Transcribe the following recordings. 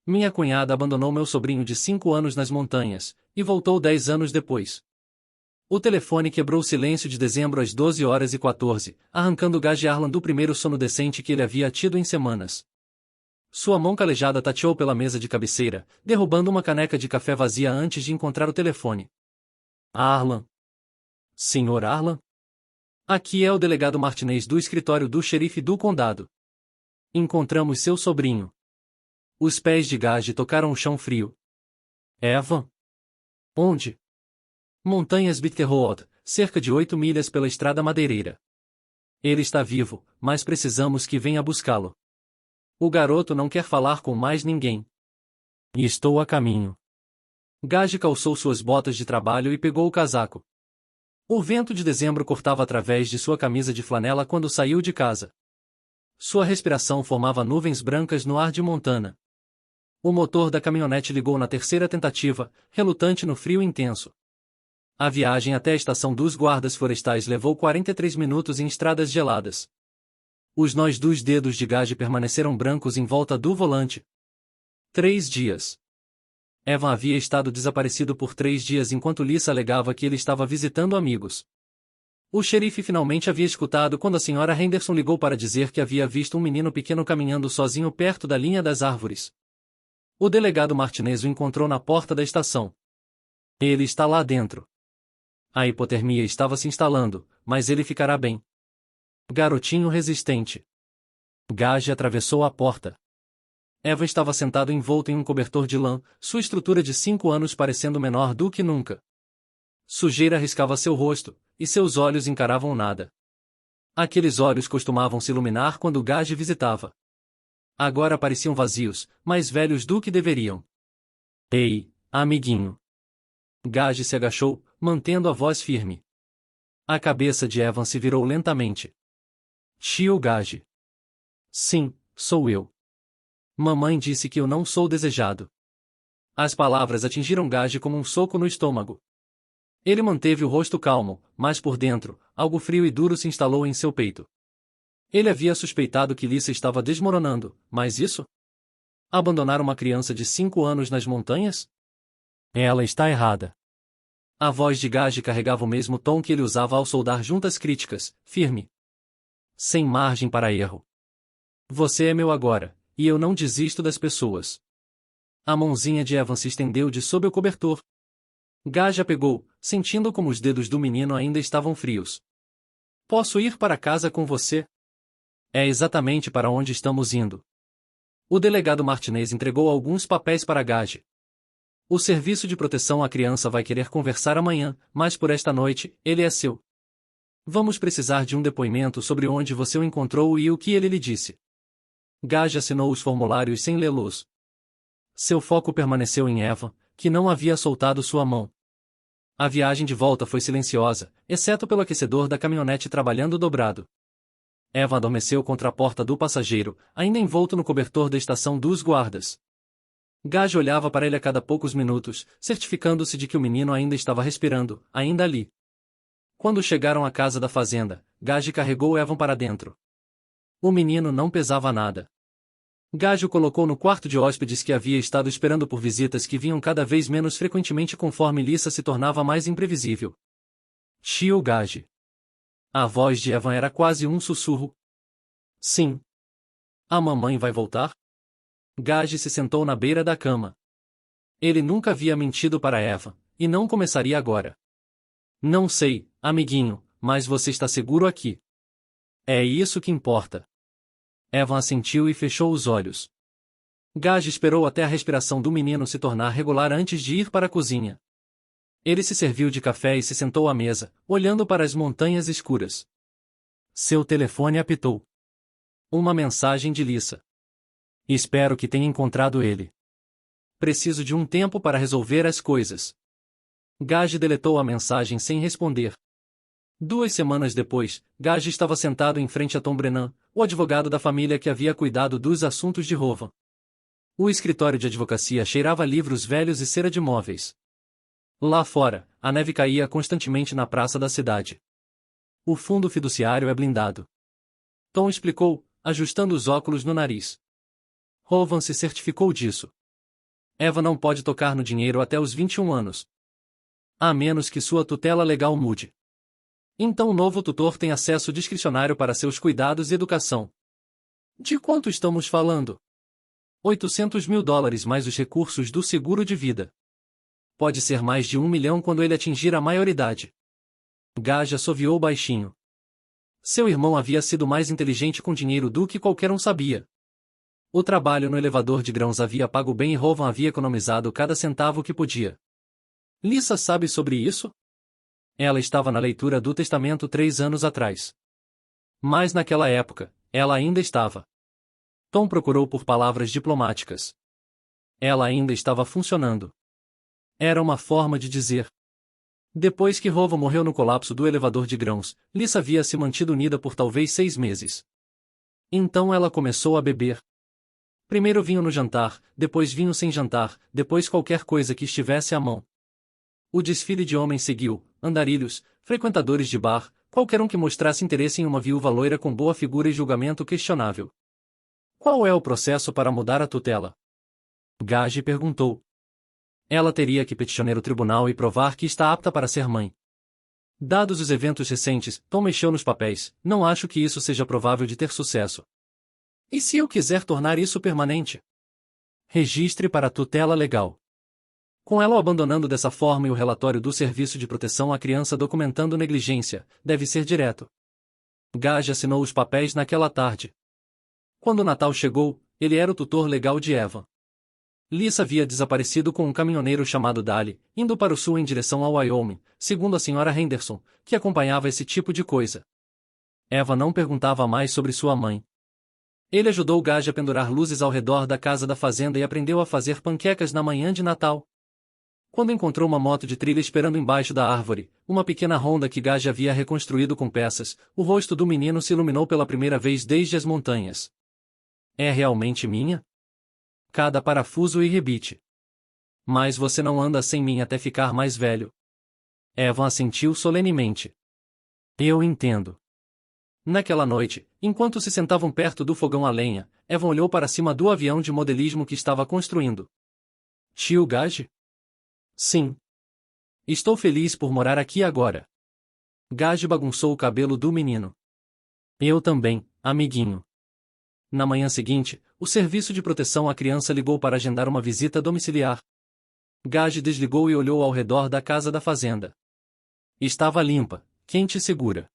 Minha cunhada abandonou meu sobrinho de 5 anos nas montanhas, e voltou 10 anos depois. O telefone quebrou o silêncio de dezembro às 12h14, arrancando Gage Arlan do primeiro sono decente que ele havia tido em semanas. Sua mão calejada tateou pela mesa de cabeceira, derrubando uma caneca de café vazia antes de encontrar o telefone. Arlan. Senhor Arlan? Aqui é o delegado Martinez do escritório do xerife do condado. Encontramos seu sobrinho. Os pés de Gage tocaram o chão frio. Evan? Onde? Montanhas Bitterroad, cerca de 8 milhas pela estrada madeireira. Ele está vivo, mas precisamos que venha buscá-lo. O garoto não quer falar com mais ninguém. E estou a caminho. Gage calçou suas botas de trabalho e pegou o casaco. O vento de dezembro cortava através de sua camisa de flanela quando saiu de casa. Sua respiração formava nuvens brancas no ar de Montana. O motor da caminhonete ligou na terceira tentativa, relutante no frio intenso. A viagem até a estação dos guardas florestais levou 43 minutos em estradas geladas. Os nós dos dedos de Gage permaneceram brancos em volta do volante. 3 dias. Evan havia estado desaparecido por 3 dias enquanto Lisa alegava que ele estava visitando amigos. O xerife finalmente havia escutado quando a senhora Henderson ligou para dizer que havia visto um menino pequeno caminhando sozinho perto da linha das árvores. O delegado Martinez o encontrou na porta da estação. Ele está lá dentro. A hipotermia estava se instalando, mas ele ficará bem. Garotinho resistente. Gage atravessou a porta. Eva estava sentado envolto em um cobertor de lã, sua estrutura de 5 anos parecendo menor do que nunca. Sujeira riscava seu rosto, e seus olhos encaravam nada. Aqueles olhos costumavam se iluminar quando Gage visitava. Agora pareciam vazios, mais velhos do que deveriam. Ei, amiguinho. Gage se agachou, mantendo a voz firme. A cabeça de Evan se virou lentamente. Tio Gage. Sim, sou eu. Mamãe disse que eu não sou desejado. As palavras atingiram Gage como um soco no estômago. Ele manteve o rosto calmo, mas por dentro, algo frio e duro se instalou em seu peito. Ele havia suspeitado que Lisa estava desmoronando, mas isso? Abandonar uma criança de 5 anos nas montanhas? Ela está errada. A voz de Gage carregava o mesmo tom que ele usava ao soldar juntas críticas, firme. Sem margem para erro. Você é meu agora, e eu não desisto das pessoas. A mãozinha de Evan se estendeu de sob o cobertor. Gage a pegou, sentindo como os dedos do menino ainda estavam frios. Posso ir para casa com você? É exatamente para onde estamos indo. O delegado Martinez entregou alguns papéis para Gage. O serviço de proteção à criança vai querer conversar amanhã, mas por esta noite, ele é seu. Vamos precisar de um depoimento sobre onde você o encontrou e o que ele lhe disse. Gage assinou os formulários sem lê-los. Seu foco permaneceu em Evan, que não havia soltado sua mão. A viagem de volta foi silenciosa, exceto pelo aquecedor da caminhonete trabalhando dobrado. Evan adormeceu contra a porta do passageiro, ainda envolto no cobertor da estação dos guardas. Gage olhava para ele a cada poucos minutos, certificando-se de que o menino ainda estava respirando, ainda ali. Quando chegaram à casa da fazenda, Gage carregou Evan para dentro. O menino não pesava nada. Gage o colocou no quarto de hóspedes que havia estado esperando por visitas que vinham cada vez menos frequentemente conforme Lisa se tornava mais imprevisível. Tio Gage. A voz de Evan era quase um sussurro. Sim. A mamãe vai voltar? Gage se sentou na beira da cama. Ele nunca havia mentido para Evan, e não começaria agora. Não sei, amiguinho, mas você está seguro aqui. É isso que importa. Evan assentiu e fechou os olhos. Gage esperou até a respiração do menino se tornar regular antes de ir para a cozinha. Ele se serviu de café e se sentou à mesa, olhando para as montanhas escuras. Seu telefone apitou. Uma mensagem de Lisa. Espero que tenha encontrado ele. Preciso de um tempo para resolver as coisas. Gage deletou a mensagem sem responder. 2 semanas depois, Gage estava sentado em frente a Tom Brennan, o advogado da família que havia cuidado dos assuntos de Rovan. O escritório de advocacia cheirava a livros velhos e cera de móveis. Lá fora, a neve caía constantemente na praça da cidade. O fundo fiduciário é blindado. Tom explicou, ajustando os óculos no nariz. Rovan se certificou disso. Eva não pode tocar no dinheiro até os 21 anos. A menos que sua tutela legal mude. Então o novo tutor tem acesso discricionário para seus cuidados e educação. De quanto estamos falando? $800.000 mais os recursos do seguro de vida. Pode ser mais de 1 milhão quando ele atingir a maioridade. Gage assoviou baixinho. Seu irmão havia sido mais inteligente com dinheiro do que qualquer um sabia. O trabalho no elevador de grãos havia pago bem e Rovan havia economizado cada centavo que podia. Lisa sabe sobre isso? Ela estava na leitura do testamento 3 anos atrás. Mas naquela época, ela ainda estava. Tom procurou por palavras diplomáticas. Ela ainda estava funcionando. Era uma forma de dizer. Depois que Rovan morreu no colapso do elevador de grãos, Lisa havia se mantido unida por talvez 6 meses. Então ela começou a beber. Primeiro vinho no jantar, depois vinho sem jantar, depois qualquer coisa que estivesse à mão. O desfile de homens seguiu, andarilhos, frequentadores de bar, qualquer um que mostrasse interesse em uma viúva loira com boa figura e julgamento questionável. Qual é o processo para mudar a tutela? Gage perguntou. Ela teria que peticionar o tribunal e provar que está apta para ser mãe. Dados os eventos recentes, Tom mexeu nos papéis, não acho que isso seja provável de ter sucesso. E se eu quiser tornar isso permanente? Registre para a tutela legal. Com ela o abandonando dessa forma e o relatório do Serviço de Proteção à Criança documentando negligência, deve ser direto. Gage assinou os papéis naquela tarde. Quando o Natal chegou, ele era o tutor legal de Eva. Lisa havia desaparecido com um caminhoneiro chamado Dali, indo para o sul em direção ao Wyoming, segundo a senhora Henderson, que acompanhava esse tipo de coisa. Eva não perguntava mais sobre sua mãe. Ele ajudou Gage a pendurar luzes ao redor da casa da fazenda e aprendeu a fazer panquecas na manhã de Natal. Quando encontrou uma moto de trilha esperando embaixo da árvore, uma pequena Honda que Gage havia reconstruído com peças, o rosto do menino se iluminou pela primeira vez desde as montanhas. É realmente minha? Cada parafuso e rebite. Mas você não anda sem mim até ficar mais velho. Evan assentiu solenemente. Eu entendo. Naquela noite, enquanto se sentavam perto do fogão a lenha, Evan olhou para cima do avião de modelismo que estava construindo. Tio Gage? Sim. Estou feliz por morar aqui agora. Gage bagunçou o cabelo do menino. Eu também, amiguinho. Na manhã seguinte, o Serviço de Proteção à Criança ligou para agendar uma visita domiciliar. Gage desligou e olhou ao redor da casa da fazenda. Estava limpa, quente e segura.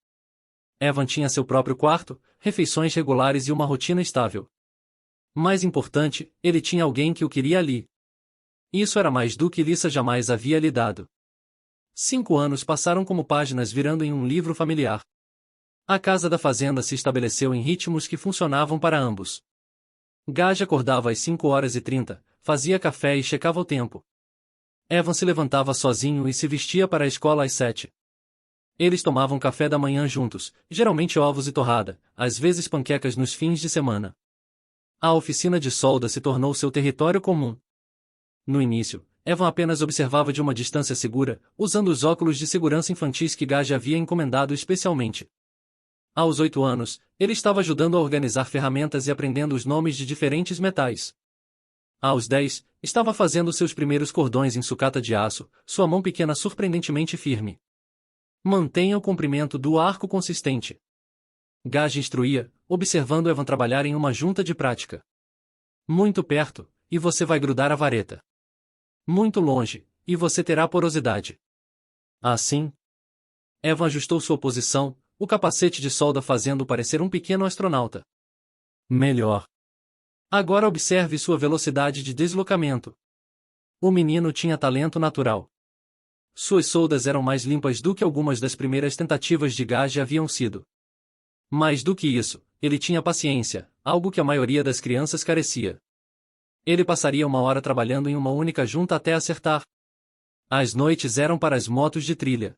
Evan tinha seu próprio quarto, refeições regulares e uma rotina estável. Mais importante, ele tinha alguém que o queria ali. Isso era mais do que Lisa jamais havia lhe dado. 5 anos passaram como páginas virando em um livro familiar. A casa da fazenda se estabeleceu em ritmos que funcionavam para ambos. Gage acordava às 5h30, fazia café e checava o tempo. Evan se levantava sozinho e se vestia para a escola às 7. Eles tomavam café da manhã juntos, geralmente ovos e torrada, às vezes panquecas nos fins de semana. A oficina de solda se tornou seu território comum. No início, Evan apenas observava de uma distância segura, usando os óculos de segurança infantis que Gage havia encomendado especialmente. Aos 8 anos, ele estava ajudando a organizar ferramentas e aprendendo os nomes de diferentes metais. Aos 10, estava fazendo seus primeiros cordões em sucata de aço, sua mão pequena surpreendentemente firme. Mantenha o comprimento do arco consistente. Gage instruía, observando Evan trabalhar em uma junta de prática. Muito perto, e você vai grudar a vareta. Muito longe, e você terá porosidade. Assim, Evan ajustou sua posição, o capacete de solda fazendo parecer um pequeno astronauta. Melhor. Agora observe sua velocidade de deslocamento. O menino tinha talento natural. Suas soldas eram mais limpas do que algumas das primeiras tentativas de Gage haviam sido. Mais do que isso, ele tinha paciência, algo que a maioria das crianças carecia. Ele passaria 1 hora trabalhando em uma única junta até acertar. As noites eram para as motos de trilha.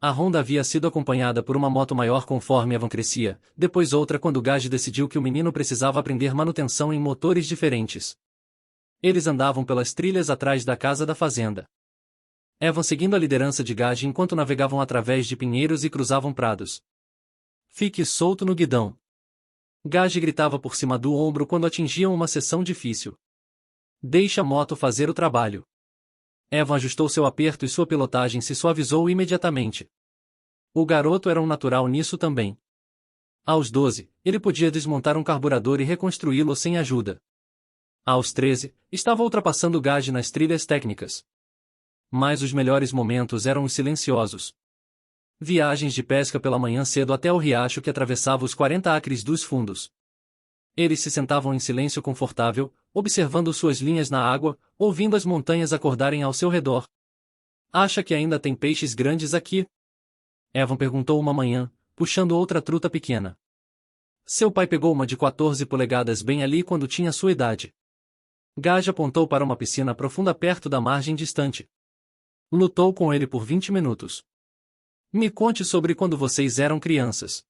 A Honda havia sido acompanhada por uma moto maior conforme Evan crescia, depois outra quando Gage decidiu que o menino precisava aprender manutenção em motores diferentes. Eles andavam pelas trilhas atrás da casa da fazenda. Evan seguindo a liderança de Gage enquanto navegavam através de pinheiros e cruzavam prados. Fique solto no guidão. Gage gritava por cima do ombro quando atingiam uma seção difícil. Deixe a moto fazer o trabalho. Evan ajustou seu aperto e sua pilotagem se suavizou imediatamente. O garoto era um natural nisso também. Aos 12, ele podia desmontar um carburador e reconstruí-lo sem ajuda. Aos 13, estava ultrapassando o Gage nas trilhas técnicas. Mas os melhores momentos eram os silenciosos. Viagens de pesca pela manhã cedo até o riacho que atravessava os 40 acres dos fundos. Eles se sentavam em silêncio confortável, observando suas linhas na água, ouvindo as montanhas acordarem ao seu redor. Acha que ainda tem peixes grandes aqui? Evan perguntou uma manhã, puxando outra truta pequena. Seu pai pegou uma de 14 polegadas bem ali quando tinha sua idade. Gage apontou para uma piscina profunda perto da margem distante. Lutou com ele por 20 minutos. Me conte sobre quando vocês eram crianças.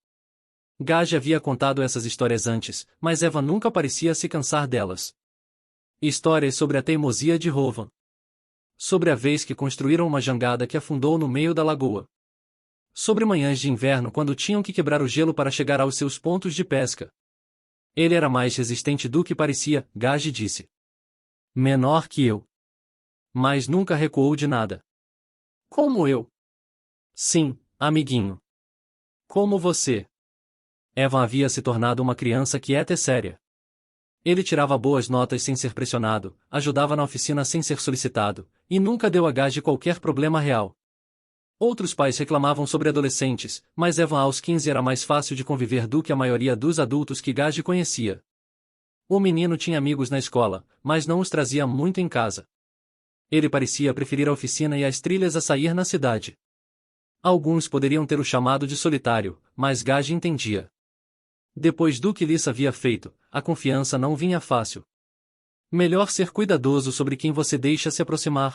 Gage havia contado essas histórias antes, mas Evan nunca parecia se cansar delas. Histórias sobre a teimosia de Rovan. Sobre a vez que construíram uma jangada que afundou no meio da lagoa. Sobre manhãs de inverno quando tinham que quebrar o gelo para chegar aos seus pontos de pesca. Ele era mais resistente do que parecia, Gage disse. Menor que eu. Mas nunca recuou de nada. Como eu? Sim, amiguinho. Como você. Evan havia se tornado uma criança quieta e séria. Ele tirava boas notas sem ser pressionado, ajudava na oficina sem ser solicitado, e nunca deu a Gage qualquer problema real. Outros pais reclamavam sobre adolescentes, mas Evan aos 15 era mais fácil de conviver do que a maioria dos adultos que Gage conhecia. O menino tinha amigos na escola, mas não os trazia muito em casa. Ele parecia preferir a oficina e as trilhas a sair na cidade. Alguns poderiam ter o chamado de solitário, mas Gage entendia. Depois do que Lisa havia feito, a confiança não vinha fácil. Melhor ser cuidadoso sobre quem você deixa se aproximar.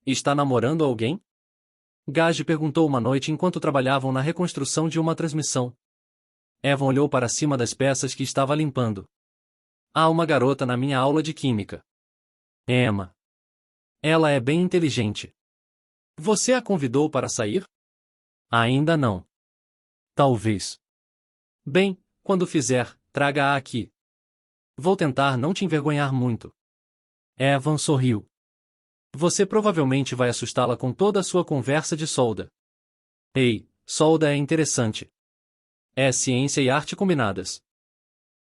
Está namorando alguém? Gage perguntou uma noite enquanto trabalhavam na reconstrução de uma transmissão. Evan olhou para cima das peças que estava limpando. Há uma garota na minha aula de química. Emma. Ela é bem inteligente. Você a convidou para sair? Ainda não. Talvez. Bem, quando fizer, traga-a aqui. Vou tentar não te envergonhar muito. Evan sorriu. Você provavelmente vai assustá-la com toda a sua conversa de solda. Ei, solda é interessante. É ciência e arte combinadas.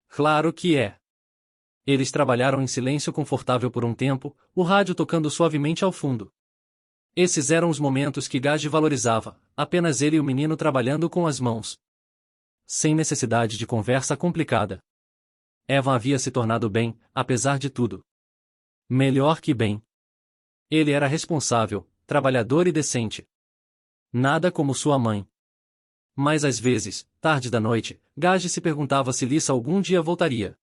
Claro que é. Eles trabalharam em silêncio confortável por um tempo, o rádio tocando suavemente ao fundo. Esses eram os momentos que Gage valorizava, apenas ele e o menino trabalhando com as mãos. Sem necessidade de conversa complicada. Evan havia se tornado bem, apesar de tudo. Melhor que bem. Ele era responsável, trabalhador e decente. Nada como sua mãe. Mas às vezes, tarde da noite, Gage se perguntava se Lisa algum dia voltaria.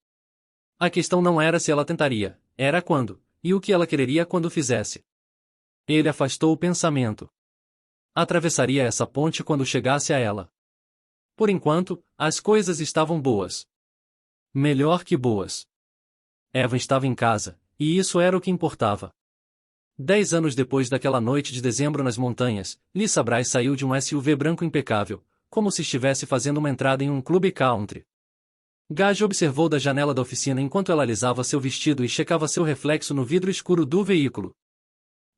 A questão não era se ela tentaria, era quando, e o que ela quereria quando fizesse. Ele afastou o pensamento. Atravessaria essa ponte quando chegasse a ela. Por enquanto, as coisas estavam boas. Melhor que boas. Evan estava em casa, e isso era o que importava. 10 anos depois daquela noite de dezembro nas montanhas, Lisa Bryce saiu de um SUV branco impecável, como se estivesse fazendo uma entrada em um clube country. Gage observou da janela da oficina enquanto ela alisava seu vestido e checava seu reflexo no vidro escuro do veículo.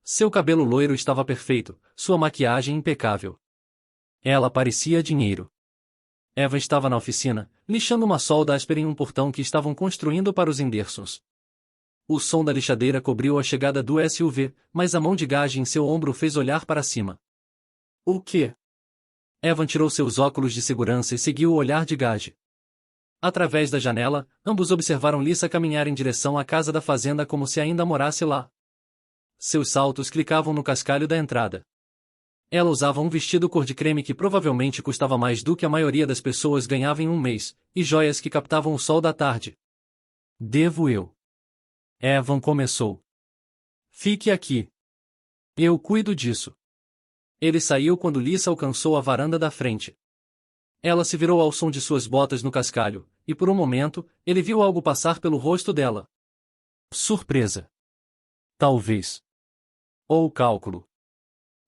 Seu cabelo loiro estava perfeito, sua maquiagem impecável. Ela parecia dinheiro. Eva estava na oficina, lixando uma solda áspera em um portão que estavam construindo para os Hendersons. O som da lixadeira cobriu a chegada do SUV, mas a mão de Gage em seu ombro fez olhar para cima. O quê? Evan tirou seus óculos de segurança e seguiu o olhar de Gage. Através da janela, ambos observaram Lisa caminhar em direção à casa da fazenda como se ainda morasse lá. Seus saltos clicavam no cascalho da entrada. Ela usava um vestido cor de creme que provavelmente custava mais do que a maioria das pessoas ganhava em um mês, e joias que captavam o sol da tarde. Devo eu? Evan começou. Fique aqui. Eu cuido disso. Ele saiu quando Lisa alcançou a varanda da frente. Ela se virou ao som de suas botas no cascalho, e por um momento, ele viu algo passar pelo rosto dela. Surpresa. Talvez. Ou cálculo.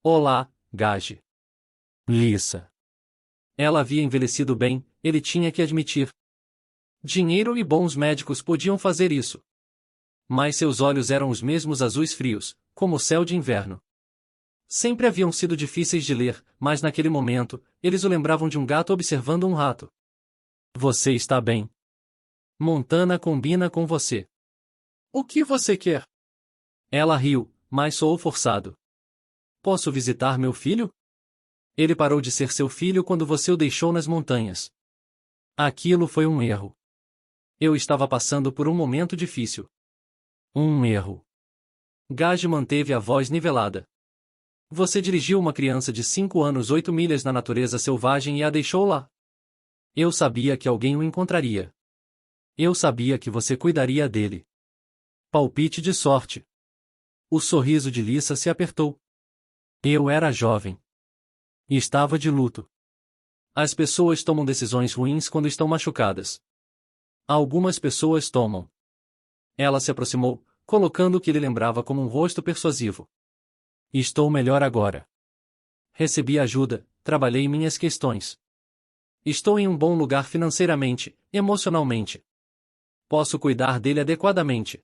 Olá, Gage. Lisa. Ela havia envelhecido bem, ele tinha que admitir. Dinheiro e bons médicos podiam fazer isso. Mas seus olhos eram os mesmos azuis frios, como o céu de inverno. Sempre haviam sido difíceis de ler, mas naquele momento, eles o lembravam de um gato observando um rato. Você está bem. Montana combina com você. O que você quer? Ela riu, mas soou forçado. Posso visitar meu filho? Ele parou de ser seu filho quando você o deixou nas montanhas. Aquilo foi um erro. Eu estava passando por um momento difícil. Um erro. Gage manteve a voz nivelada. Você dirigiu uma criança de 5 anos 8 milhas na natureza selvagem e a deixou lá. Eu sabia que alguém o encontraria. Eu sabia que você cuidaria dele. Palpite de sorte. O sorriso de Lisa se apertou. Eu era jovem. Estava de luto. As pessoas tomam decisões ruins quando estão machucadas. Algumas pessoas tomam. Ela se aproximou, colocando o que ele lembrava como um rosto persuasivo. Estou melhor agora. Recebi ajuda, trabalhei minhas questões. Estou em um bom lugar financeiramente, emocionalmente. Posso cuidar dele adequadamente.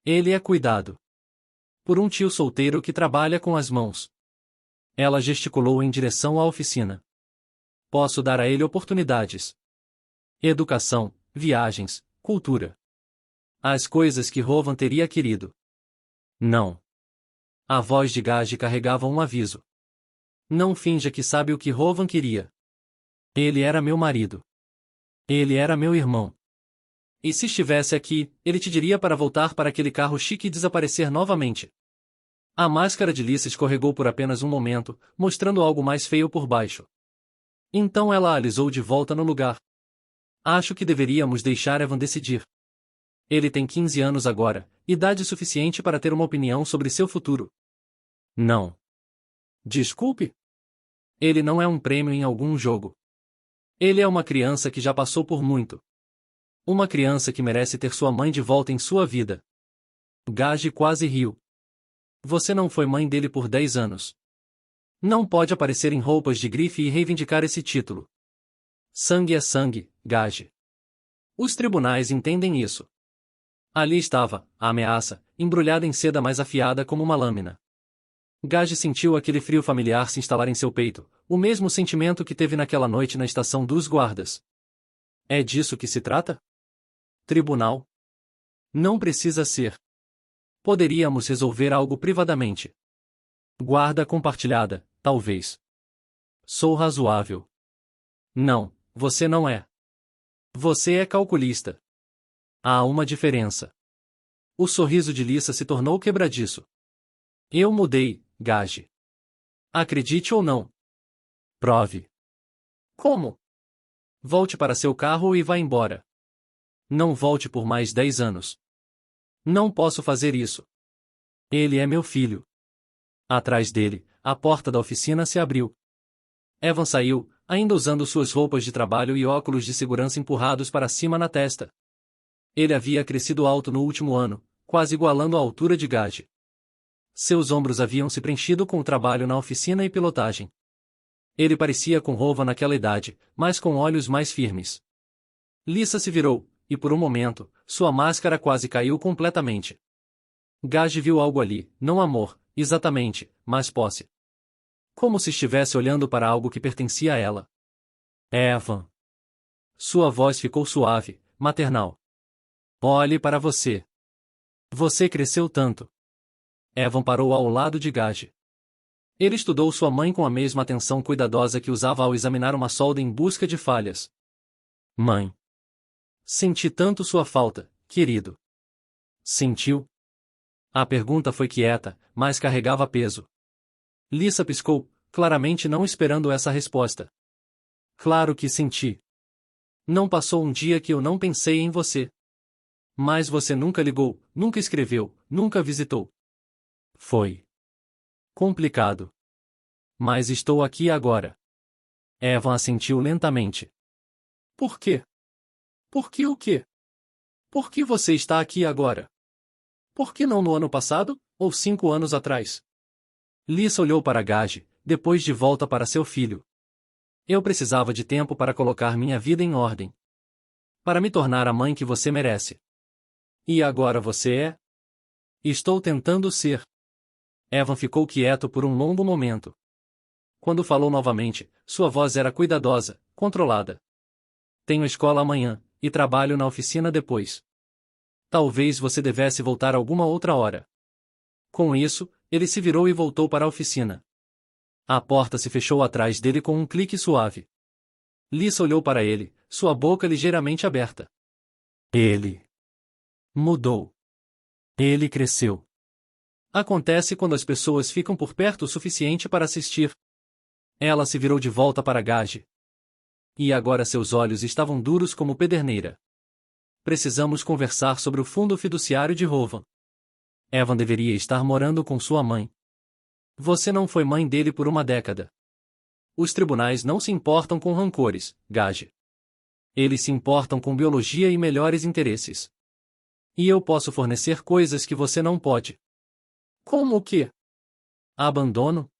Ele é cuidado por um tio solteiro que trabalha com as mãos. Ela gesticulou em direção à oficina. Posso dar a ele oportunidades. Educação, viagens, cultura. As coisas que Rovan teria querido. Não. A voz de Gage carregava um aviso. Não finja que sabe o que Rovan queria. Ele era meu marido. Ele era meu irmão. E se estivesse aqui, ele te diria para voltar para aquele carro chique e desaparecer novamente. A máscara de Lisa escorregou por apenas um momento, mostrando algo mais feio por baixo. Então ela a alisou de volta no lugar. Acho que deveríamos deixar Evan decidir. Ele tem 15 anos agora, idade suficiente para ter uma opinião sobre seu futuro. Não. Desculpe. Ele não é um prêmio em algum jogo. Ele é uma criança que já passou por muito. Uma criança que merece ter sua mãe de volta em sua vida. Gage quase riu. Você não foi mãe dele por 10 anos. Não pode aparecer em roupas de grife e reivindicar esse título. Sangue é sangue, Gage. Os tribunais entendem isso. Ali estava, a ameaça, embrulhada em seda mais afiada como uma lâmina. Gage sentiu aquele frio familiar se instalar em seu peito, o mesmo sentimento que teve naquela noite na estação dos guardas. É disso que se trata? Tribunal? Não precisa ser. Poderíamos resolver algo privadamente. Guarda compartilhada, talvez. Sou razoável. Não, você não é. Você é calculista. Há uma diferença. O sorriso de Lisa se tornou quebradiço. Eu mudei, Gage. Acredite ou não. Prove. Como? Volte para seu carro e vá embora. Não volte por mais 10 anos. Não posso fazer isso. Ele é meu filho. Atrás dele, a porta da oficina se abriu. Evan saiu, ainda usando suas roupas de trabalho e óculos de segurança empurrados para cima na testa. Ele havia crescido alto no último ano, quase igualando a altura de Gage. Seus ombros haviam se preenchido com o trabalho na oficina e pilotagem. Ele parecia com Rovan naquela idade, mas com olhos mais firmes. Lisa se virou, e por um momento, sua máscara quase caiu completamente. Gage viu algo ali, não amor, exatamente, mas posse. Como se estivesse olhando para algo que pertencia a ela. Evan. Sua voz ficou suave, maternal. Olhe para você. Você cresceu tanto. Evan parou ao lado de Gage. Ele estudou sua mãe com a mesma atenção cuidadosa que usava ao examinar uma solda em busca de falhas. Mãe. Senti tanto sua falta, querido. Sentiu? A pergunta foi quieta, mas carregava peso. Lisa piscou, claramente não esperando essa resposta. Claro que senti. Não passou um dia que eu não pensei em você. Mas você nunca ligou, nunca escreveu, nunca visitou. Foi complicado. Mas estou aqui agora. Evan assentiu lentamente. Por quê? Por que o quê? Por que você está aqui agora? Por que não no ano passado, ou 5 anos atrás? Lisa olhou para Gage, depois de volta para seu filho. Eu precisava de tempo para colocar minha vida em ordem. Para me tornar a mãe que você merece. E agora você é? Estou tentando ser. Evan ficou quieto por um longo momento. Quando falou novamente, sua voz era cuidadosa, controlada. Tenho escola amanhã, e trabalho na oficina depois. Talvez você devesse voltar alguma outra hora. Com isso, ele se virou e voltou para a oficina. A porta se fechou atrás dele com um clique suave. Lisa olhou para ele, sua boca ligeiramente aberta. Ele mudou. Ele cresceu. Acontece quando as pessoas ficam por perto o suficiente para assistir. Ela se virou de volta para Gage. E agora seus olhos estavam duros como pederneira. Precisamos conversar sobre o fundo fiduciário de Rowan. Evan deveria estar morando com sua mãe. Você não foi mãe dele por uma década. Os tribunais não se importam com rancores, Gage. Eles se importam com biologia e melhores interesses. E eu posso fornecer coisas que você não pode. Como o quê? Abandono?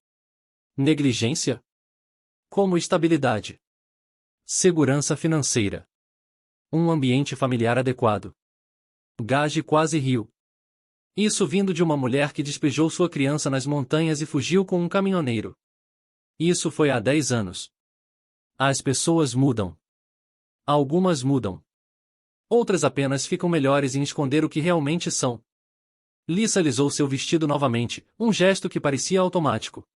Negligência? Como estabilidade? Segurança financeira. Um ambiente familiar adequado. Gage quase riu. Isso vindo de uma mulher que despejou sua criança nas montanhas e fugiu com um caminhoneiro. Isso foi há 10 anos. As pessoas mudam. Algumas mudam. Outras apenas ficam melhores em esconder o que realmente são. Lisa alisou seu vestido novamente, um gesto que parecia automático.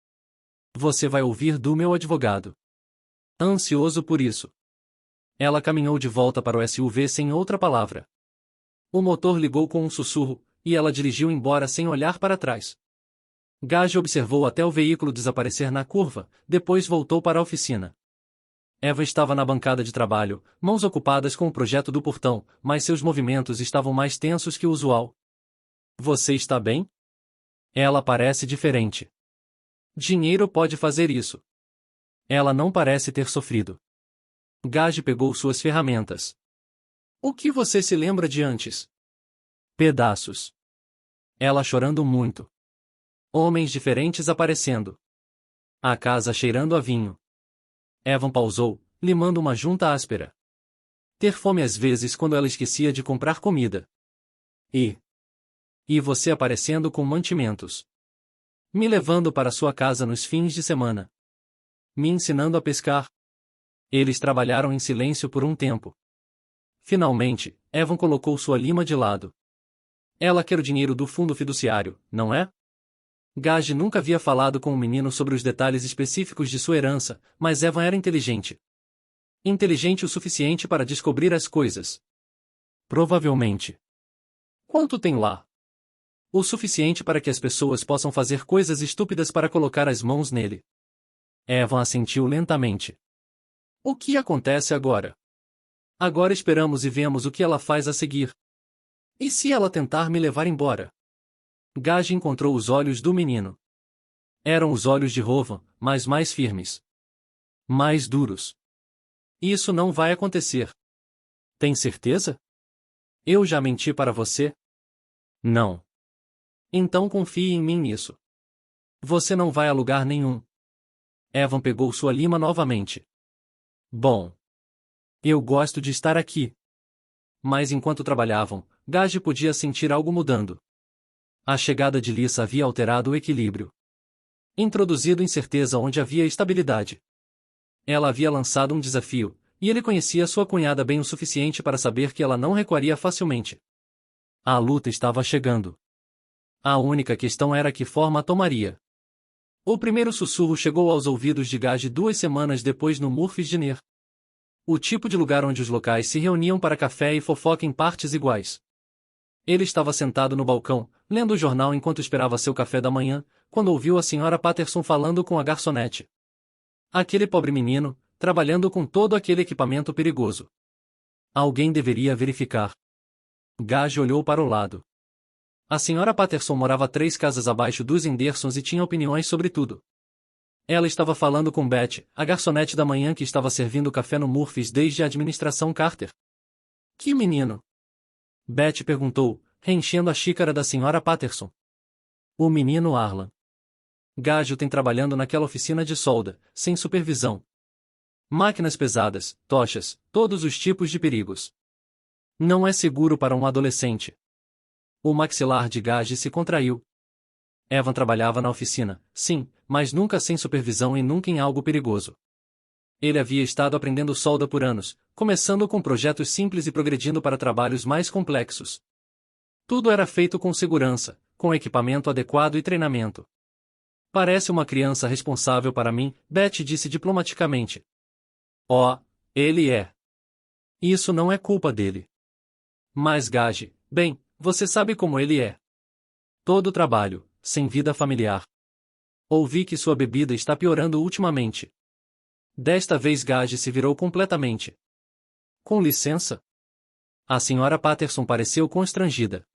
Você vai ouvir do meu advogado. Ansioso por isso. Ela caminhou de volta para o SUV sem outra palavra. O motor ligou com um sussurro, e ela dirigiu embora sem olhar para trás. Gage observou até o veículo desaparecer na curva, depois voltou para a oficina. Eva estava na bancada de trabalho, mãos ocupadas com o projeto do portão, mas seus movimentos estavam mais tensos que o usual. Você está bem? Ela parece diferente. Dinheiro pode fazer isso. Ela não parece ter sofrido. Gage pegou suas ferramentas. O que você se lembra de antes? Pedaços. Ela chorando muito. Homens diferentes aparecendo. A casa cheirando a vinho. Evan pausou, limando uma junta áspera. Ter fome às vezes quando ela esquecia de comprar comida. E você aparecendo com mantimentos. Me levando para sua casa nos fins de semana. Me ensinando a pescar. Eles trabalharam em silêncio por um tempo. Finalmente, Evan colocou sua lima de lado. Ela quer o dinheiro do fundo fiduciário, não é? Gage nunca havia falado com o menino sobre os detalhes específicos de sua herança, mas Evan era inteligente. Inteligente o suficiente para descobrir as coisas. Provavelmente. Quanto tem lá? O suficiente para que as pessoas possam fazer coisas estúpidas para colocar as mãos nele. Evan assentiu lentamente. O que acontece agora? Agora esperamos e vemos o que ela faz a seguir. E se ela tentar me levar embora? Gage encontrou os olhos do menino. Eram os olhos de Rowan, mas mais firmes. Mais duros. Isso não vai acontecer. Tem certeza? Eu já menti para você? Não. Então confie em mim nisso. Você não vai a lugar nenhum. Evan pegou sua lima novamente. Bom. Eu gosto de estar aqui. Mas enquanto trabalhavam, Gage podia sentir algo mudando. A chegada de Lisa havia alterado o equilíbrio. Introduzido incerteza onde havia estabilidade. Ela havia lançado um desafio, e ele conhecia sua cunhada bem o suficiente para saber que ela não recuaria facilmente. A luta estava chegando. A única questão era que forma a tomaria. O primeiro sussurro chegou aos ouvidos de Gage 2 semanas depois no Murphy's Diner. O tipo de lugar onde os locais se reuniam para café e fofoca em partes iguais. Ele estava sentado no balcão, lendo o jornal enquanto esperava seu café da manhã, quando ouviu a Sra. Patterson falando com a garçonete. Aquele pobre menino, trabalhando com todo aquele equipamento perigoso. Alguém deveria verificar. Gage olhou para o lado. A Sra. Patterson morava 3 casas abaixo dos Hendersons e tinha opiniões sobre tudo. Ela estava falando com Beth, a garçonete da manhã que estava servindo café no Murphy's desde a administração Carter. Que menino? Beth perguntou, reenchendo a xícara da Sra. Patterson. O menino Arlan. Gage o tem trabalhando naquela oficina de solda, sem supervisão. Máquinas pesadas, tochas, todos os tipos de perigos. Não é seguro para um adolescente. O maxilar de Gage se contraiu. Evan trabalhava na oficina, sim, mas nunca sem supervisão e nunca em algo perigoso. Ele havia estado aprendendo solda por anos, começando com projetos simples e progredindo para trabalhos mais complexos. Tudo era feito com segurança, com equipamento adequado e treinamento. Parece uma criança responsável para mim, Beth disse diplomaticamente. Oh, ele é. Isso não é culpa dele. Mas Gage, bem, você sabe como ele é. Todo trabalho, sem vida familiar. Ouvi que sua bebida está piorando ultimamente. Desta vez Gage se virou completamente. Com licença? A senhora Patterson pareceu constrangida.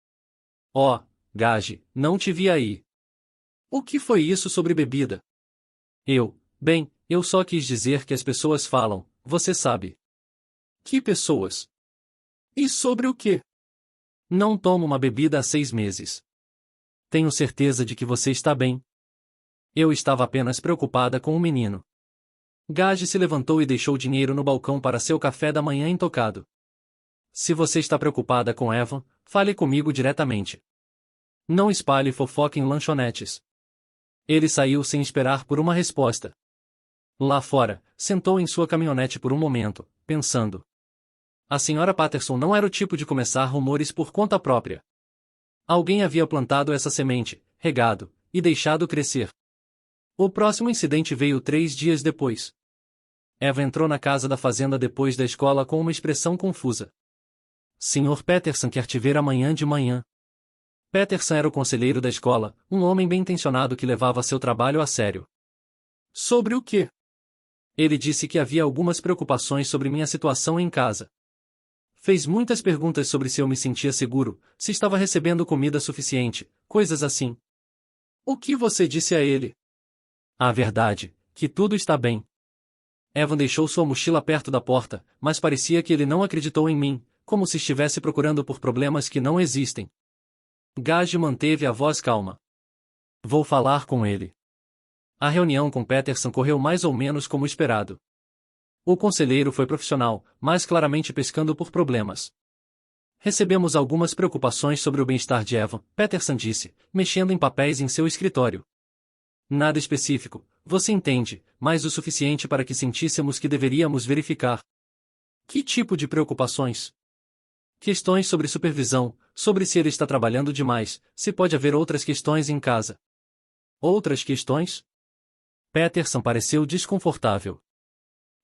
Oh, Gage, não te vi aí. O que foi isso sobre bebida? Eu só quis dizer que as pessoas falam, você sabe. Que pessoas? E sobre o quê? Não tomo uma bebida há 6 meses. Tenho certeza de que você está bem. Eu estava apenas preocupada com o menino. Gage se levantou e deixou dinheiro no balcão para seu café da manhã intocado. Se você está preocupada com Evan, fale comigo diretamente. Não espalhe fofoca em lanchonetes. Ele saiu sem esperar por uma resposta. Lá fora, sentou em sua caminhonete por um momento, pensando. A senhora Patterson não era o tipo de começar rumores por conta própria. Alguém havia plantado essa semente, regado, e deixado crescer. O próximo incidente veio 3 dias depois. Eva entrou na casa da fazenda depois da escola com uma expressão confusa. Sr. Patterson quer te ver amanhã de manhã. Patterson era o conselheiro da escola, um homem bem-intencionado que levava seu trabalho a sério. Sobre o quê? Ele disse que havia algumas preocupações sobre minha situação em casa. Fez muitas perguntas sobre se eu me sentia seguro, se estava recebendo comida suficiente, coisas assim. O que você disse a ele? A verdade, que tudo está bem. Evan deixou sua mochila perto da porta, mas parecia que ele não acreditou em mim, como se estivesse procurando por problemas que não existem. Gage manteve a voz calma. Vou falar com ele. A reunião com Patterson correu mais ou menos como esperado. O conselheiro foi profissional, mas claramente pescando por problemas. Recebemos algumas preocupações sobre o bem-estar de Evan, Patterson disse, mexendo em papéis em seu escritório. Nada específico, você entende, mas o suficiente para que sentíssemos que deveríamos verificar. Que tipo de preocupações? Questões sobre supervisão, sobre se ele está trabalhando demais, se pode haver outras questões em casa. Outras questões? Patterson pareceu desconfortável.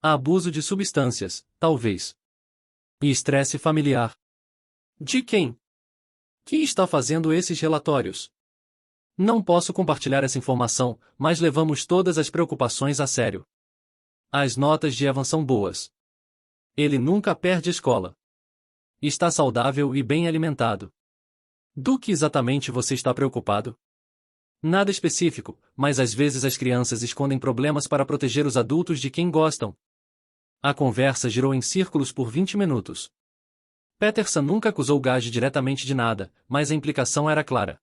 Abuso de substâncias, talvez. E estresse familiar. De quem? Que está fazendo esses relatórios? Não posso compartilhar essa informação, mas levamos todas as preocupações a sério. As notas de Evan são boas. Ele nunca perde escola. Está saudável e bem alimentado. Do que exatamente você está preocupado? Nada específico, mas às vezes as crianças escondem problemas para proteger os adultos de quem gostam. A conversa girou em círculos por 20 minutos. Patterson nunca acusou Gage diretamente de nada, mas a implicação era clara.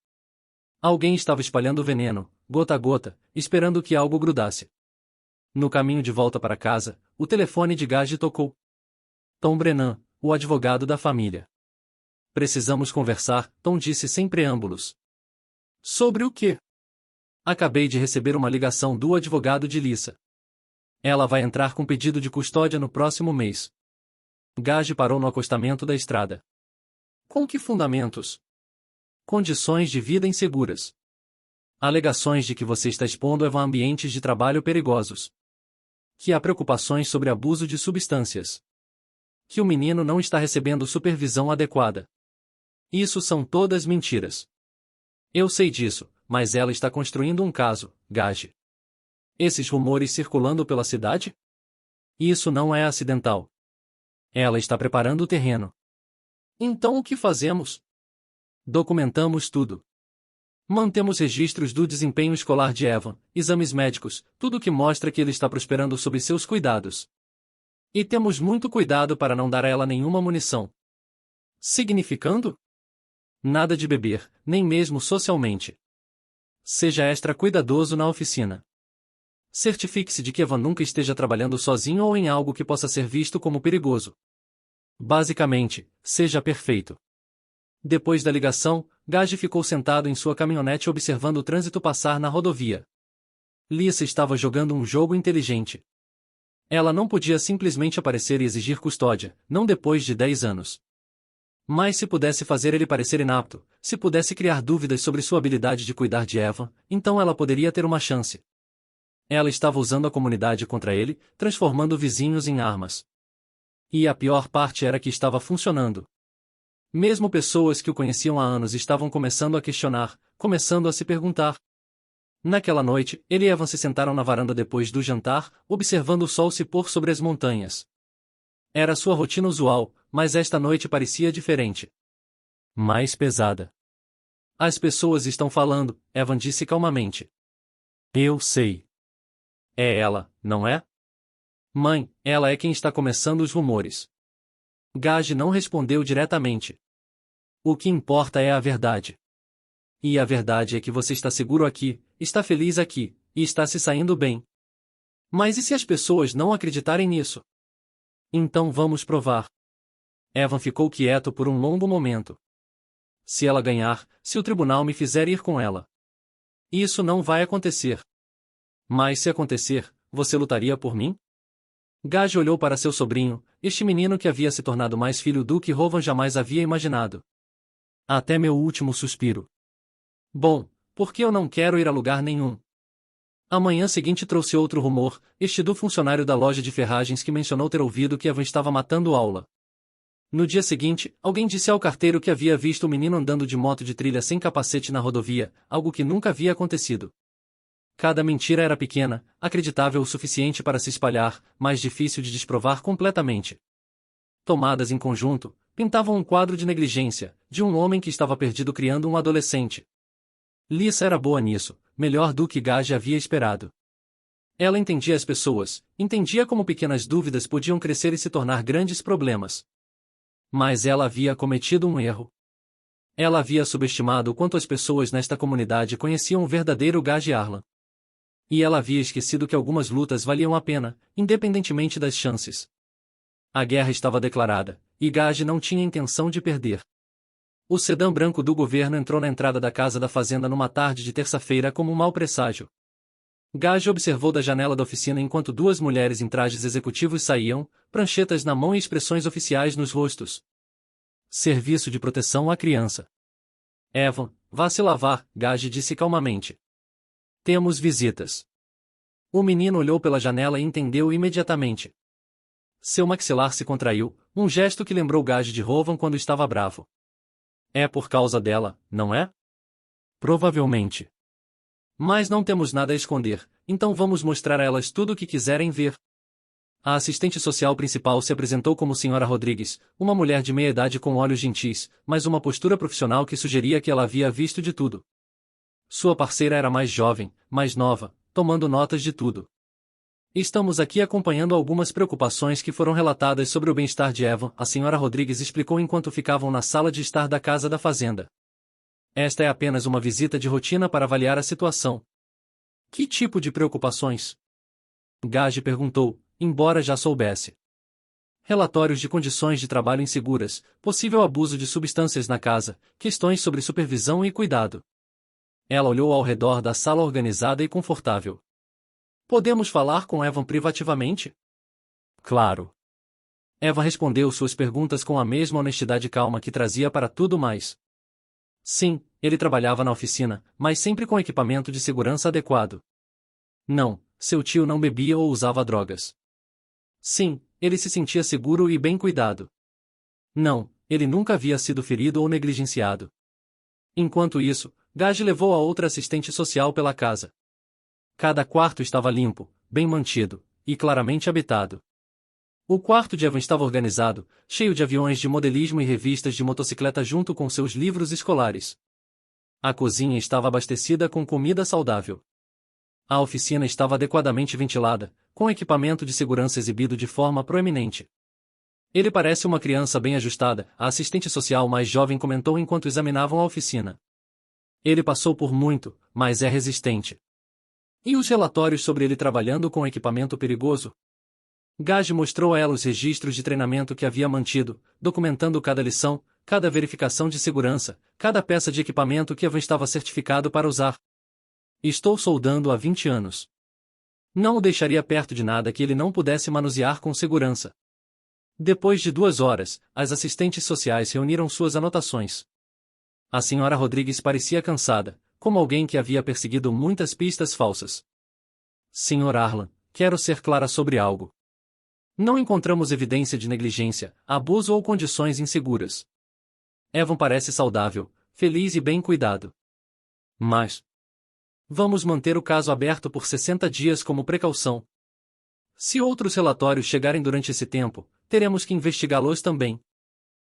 Alguém estava espalhando veneno, gota a gota, esperando que algo grudasse. No caminho de volta para casa, o telefone de Gage tocou. Tom Brennan, o advogado da família. Precisamos conversar, Tom disse sem preâmbulos. Sobre o quê? Acabei de receber uma ligação do advogado de Lisa. Ela vai entrar com pedido de custódia no próximo mês. Gage parou no acostamento da estrada. Com que fundamentos? Condições de vida inseguras. Alegações de que você está expondo Evan a ambientes de trabalho perigosos. Que há preocupações sobre abuso de substâncias. Que o menino não está recebendo supervisão adequada. Isso são todas mentiras. Eu sei disso, mas ela está construindo um caso, Gage. Esses rumores circulando pela cidade? Isso não é acidental. Ela está preparando o terreno. Então o que fazemos? Documentamos tudo. Mantemos registros do desempenho escolar de Evan, exames médicos, tudo que mostra que ele está prosperando sob seus cuidados. E temos muito cuidado para não dar a ela nenhuma munição. Significando? Nada de beber, nem mesmo socialmente. Seja extra cuidadoso na oficina. Certifique-se de que Evan nunca esteja trabalhando sozinho ou em algo que possa ser visto como perigoso. Basicamente, seja perfeito. Depois da ligação, Gage ficou sentado em sua caminhonete observando o trânsito passar na rodovia. Lisa estava jogando um jogo inteligente. Ela não podia simplesmente aparecer e exigir custódia, não depois de 10 anos. Mas se pudesse fazer ele parecer inapto, se pudesse criar dúvidas sobre sua habilidade de cuidar de Eva, então ela poderia ter uma chance. Ela estava usando a comunidade contra ele, transformando vizinhos em armas. E a pior parte era que estava funcionando. Mesmo pessoas que o conheciam há anos estavam começando a questionar, começando a se perguntar. Naquela noite, ele e Evan se sentaram na varanda depois do jantar, observando o sol se pôr sobre as montanhas. Era sua rotina usual, mas esta noite parecia diferente. Mais pesada. As pessoas estão falando, Evan disse calmamente. Eu sei. É ela, não é? Mãe, ela é quem está começando os rumores. Gage não respondeu diretamente. O que importa é a verdade. E a verdade é que você está seguro aqui, está feliz aqui, e está se saindo bem. Mas e se as pessoas não acreditarem nisso? Então vamos provar. Evan ficou quieto por um longo momento. Se ela ganhar, se o tribunal me fizer ir com ela. Isso não vai acontecer. Mas se acontecer, você lutaria por mim? Gage olhou para seu sobrinho, este menino que havia se tornado mais filho do que Rowan jamais havia imaginado. Até meu último suspiro. Bom, porque eu não quero ir a lugar nenhum. A manhã seguinte trouxe outro rumor, este do funcionário da loja de ferragens que mencionou ter ouvido que Evan estava matando aula. No dia seguinte, alguém disse ao carteiro que havia visto o menino andando de moto de trilha sem capacete na rodovia, algo que nunca havia acontecido. Cada mentira era pequena, acreditável o suficiente para se espalhar, mas difícil de desprovar completamente. Tomadas em conjunto, pintavam um quadro de negligência, de um homem que estava perdido criando um adolescente. Lisa era boa nisso, melhor do que Gage havia esperado. Ela entendia as pessoas, entendia como pequenas dúvidas podiam crescer e se tornar grandes problemas. Mas ela havia cometido um erro. Ela havia subestimado o quanto as pessoas nesta comunidade conheciam o verdadeiro Gage Arlan. E ela havia esquecido que algumas lutas valiam a pena, independentemente das chances. A guerra estava declarada, e Gage não tinha intenção de perder. O sedã branco do governo entrou na entrada da casa da fazenda numa tarde de terça-feira como um mau presságio. Gage observou da janela da oficina enquanto duas mulheres em trajes executivos saíam, pranchetas na mão e expressões oficiais nos rostos. Serviço de proteção à criança. Evan, vá se lavar, Gage disse calmamente. Temos visitas. O menino olhou pela janela e entendeu imediatamente. Seu maxilar se contraiu, um gesto que lembrou Gage de Rowan quando estava bravo. É por causa dela, não é? Provavelmente. Mas não temos nada a esconder, então vamos mostrar a elas tudo o que quiserem ver. A assistente social principal se apresentou como Sra. Rodrigues, uma mulher de meia-idade com olhos gentis, mas uma postura profissional que sugeria que ela havia visto de tudo. Sua parceira era mais jovem, mais nova, tomando notas de tudo. Estamos aqui acompanhando algumas preocupações que foram relatadas sobre o bem-estar de Evan, a Sra. Rodrigues explicou enquanto ficavam na sala de estar da casa da fazenda. Esta é apenas uma visita de rotina para avaliar a situação. Que tipo de preocupações? Gage perguntou, embora já soubesse. Relatórios de condições de trabalho inseguras, possível abuso de substâncias na casa, questões sobre supervisão e cuidado. Ela olhou ao redor da sala organizada e confortável. Podemos falar com Evan privativamente? Claro. Evan respondeu suas perguntas com a mesma honestidade e calma que trazia para tudo mais. Sim, ele trabalhava na oficina, mas sempre com equipamento de segurança adequado. Não, seu tio não bebia ou usava drogas. Sim, ele se sentia seguro e bem cuidado. Não, ele nunca havia sido ferido ou negligenciado. Enquanto isso, Gage levou a outra assistente social pela casa. Cada quarto estava limpo, bem mantido, e claramente habitado. O quarto de Evan estava organizado, cheio de aviões de modelismo e revistas de motocicleta junto com seus livros escolares. A cozinha estava abastecida com comida saudável. A oficina estava adequadamente ventilada, com equipamento de segurança exibido de forma proeminente. Ele parece uma criança bem ajustada, a assistente social mais jovem comentou enquanto examinavam a oficina. Ele passou por muito, mas é resistente. E os relatórios sobre ele trabalhando com equipamento perigoso? Gage mostrou a ela os registros de treinamento que havia mantido, documentando cada lição, cada verificação de segurança, cada peça de equipamento que Evan estava certificado para usar. Estou soldando há 20 anos. Não o deixaria perto de nada que ele não pudesse manusear com segurança. Depois de 2 horas, as assistentes sociais reuniram suas anotações. A senhora Rodrigues parecia cansada, como alguém que havia perseguido muitas pistas falsas. Sr. Arlan, quero ser clara sobre algo. Não encontramos evidência de negligência, abuso ou condições inseguras. Evan parece saudável, feliz e bem cuidado. Mas vamos manter o caso aberto por 60 dias como precaução. Se outros relatórios chegarem durante esse tempo, teremos que investigá-los também.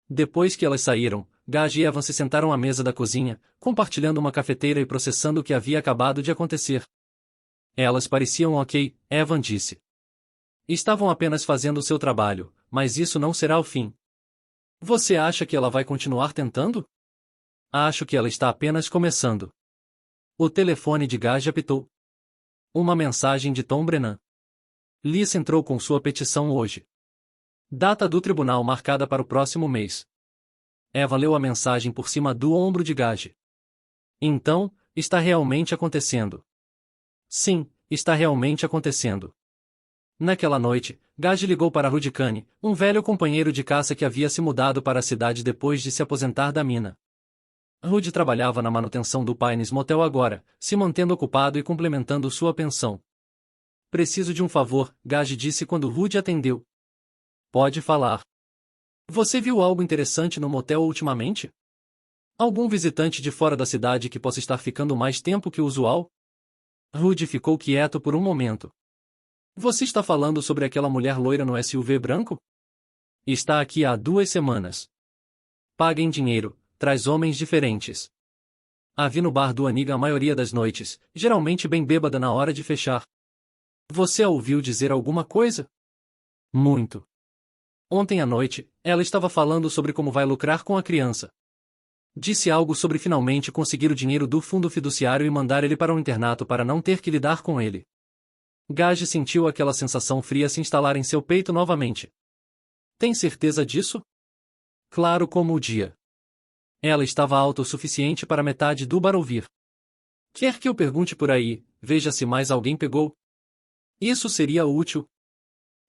Depois que elas saíram, Gage e Evan se sentaram à mesa da cozinha, compartilhando uma cafeteira e processando o que havia acabado de acontecer. Elas pareciam ok, Evan disse. Estavam apenas fazendo o seu trabalho, mas isso não será o fim. Você acha que ela vai continuar tentando? Acho que ela está apenas começando. O telefone de Gage apitou. Uma mensagem de Tom Brennan. Lisa entrou com sua petição hoje. Data do tribunal marcada para o próximo mês. Eva leu a mensagem por cima do ombro de Gage. Então, está realmente acontecendo. Sim, está realmente acontecendo. Naquela noite, Gage ligou para Rudy Kane, um velho companheiro de caça que havia se mudado para a cidade depois de se aposentar da mina. Rudy trabalhava na manutenção do Pines Motel agora, se mantendo ocupado e complementando sua pensão. Preciso de um favor, Gage disse quando Rudy atendeu. Pode falar. Você viu algo interessante no motel ultimamente? Algum visitante de fora da cidade que possa estar ficando mais tempo que o usual? Rudy ficou quieto por um momento. Você está falando sobre aquela mulher loira no SUV branco? Está aqui há 2 semanas. Paga em dinheiro. Traz homens diferentes. A vi no bar do Aniga a maioria das noites, geralmente bem bêbada na hora de fechar. Você a ouviu dizer alguma coisa? Muito. Ontem à noite, ela estava falando sobre como vai lucrar com a criança. Disse algo sobre finalmente conseguir o dinheiro do fundo fiduciário e mandar ele para um internato para não ter que lidar com ele. Gage sentiu aquela sensação fria se instalar em seu peito novamente. Tem certeza disso? Claro como o dia. Ela estava alta o suficiente para metade do bar ouvir. Quer que eu pergunte por aí, veja se mais alguém pegou? Isso seria útil.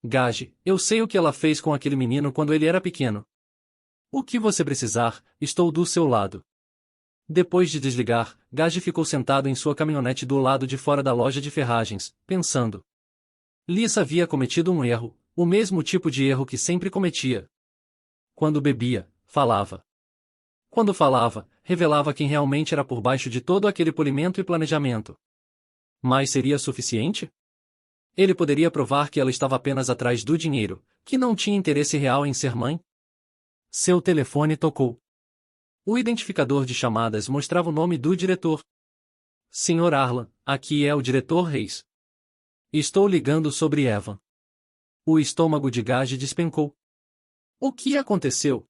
Gage, eu sei o que ela fez com aquele menino quando ele era pequeno. O que você precisar, estou do seu lado. Depois de desligar, Gage ficou sentado em sua caminhonete do lado de fora da loja de ferragens, pensando. Lisa havia cometido um erro, o mesmo tipo de erro que sempre cometia. Quando bebia, falava. Quando falava, revelava quem realmente era por baixo de todo aquele polimento e planejamento. Mas seria suficiente? Ele poderia provar que ela estava apenas atrás do dinheiro, que não tinha interesse real em ser mãe? Seu telefone tocou. O identificador de chamadas mostrava o nome do diretor. Sr. Arlan, aqui é o diretor Reis. Estou ligando sobre Evan. O estômago de Gage despencou. O que aconteceu?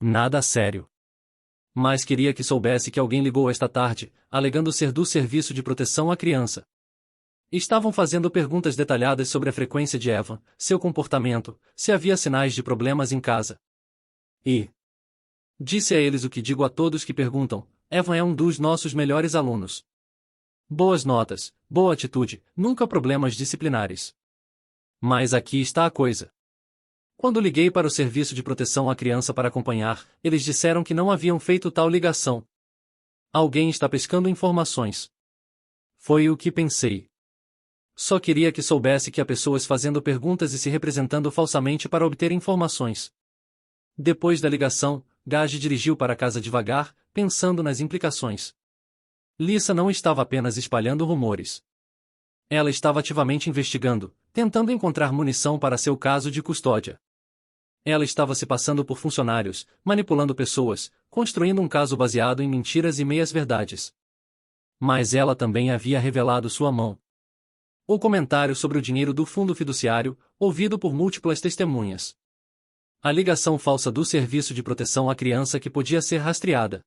Nada sério. Mas queria que soubesse que alguém ligou esta tarde, alegando ser do Serviço de Proteção à Criança. Estavam fazendo perguntas detalhadas sobre a frequência de Evan, seu comportamento, se havia sinais de problemas em casa. E disse a eles o que digo a todos que perguntam: Evan é um dos nossos melhores alunos. Boas notas, boa atitude, nunca problemas disciplinares. Mas aqui está a coisa. Quando liguei para o Serviço de Proteção à Criança para acompanhar, eles disseram que não haviam feito tal ligação. Alguém está pescando informações. Foi o que pensei. Só queria que soubesse que há pessoas fazendo perguntas e se representando falsamente para obter informações. Depois da ligação, Gage dirigiu para casa devagar, pensando nas implicações. Lisa não estava apenas espalhando rumores. Ela estava ativamente investigando, tentando encontrar munição para seu caso de custódia. Ela estava se passando por funcionários, manipulando pessoas, construindo um caso baseado em mentiras e meias-verdades. Mas ela também havia revelado sua mão. O comentário sobre o dinheiro do fundo fiduciário, ouvido por múltiplas testemunhas. A ligação falsa do Serviço de Proteção à Criança que podia ser rastreada.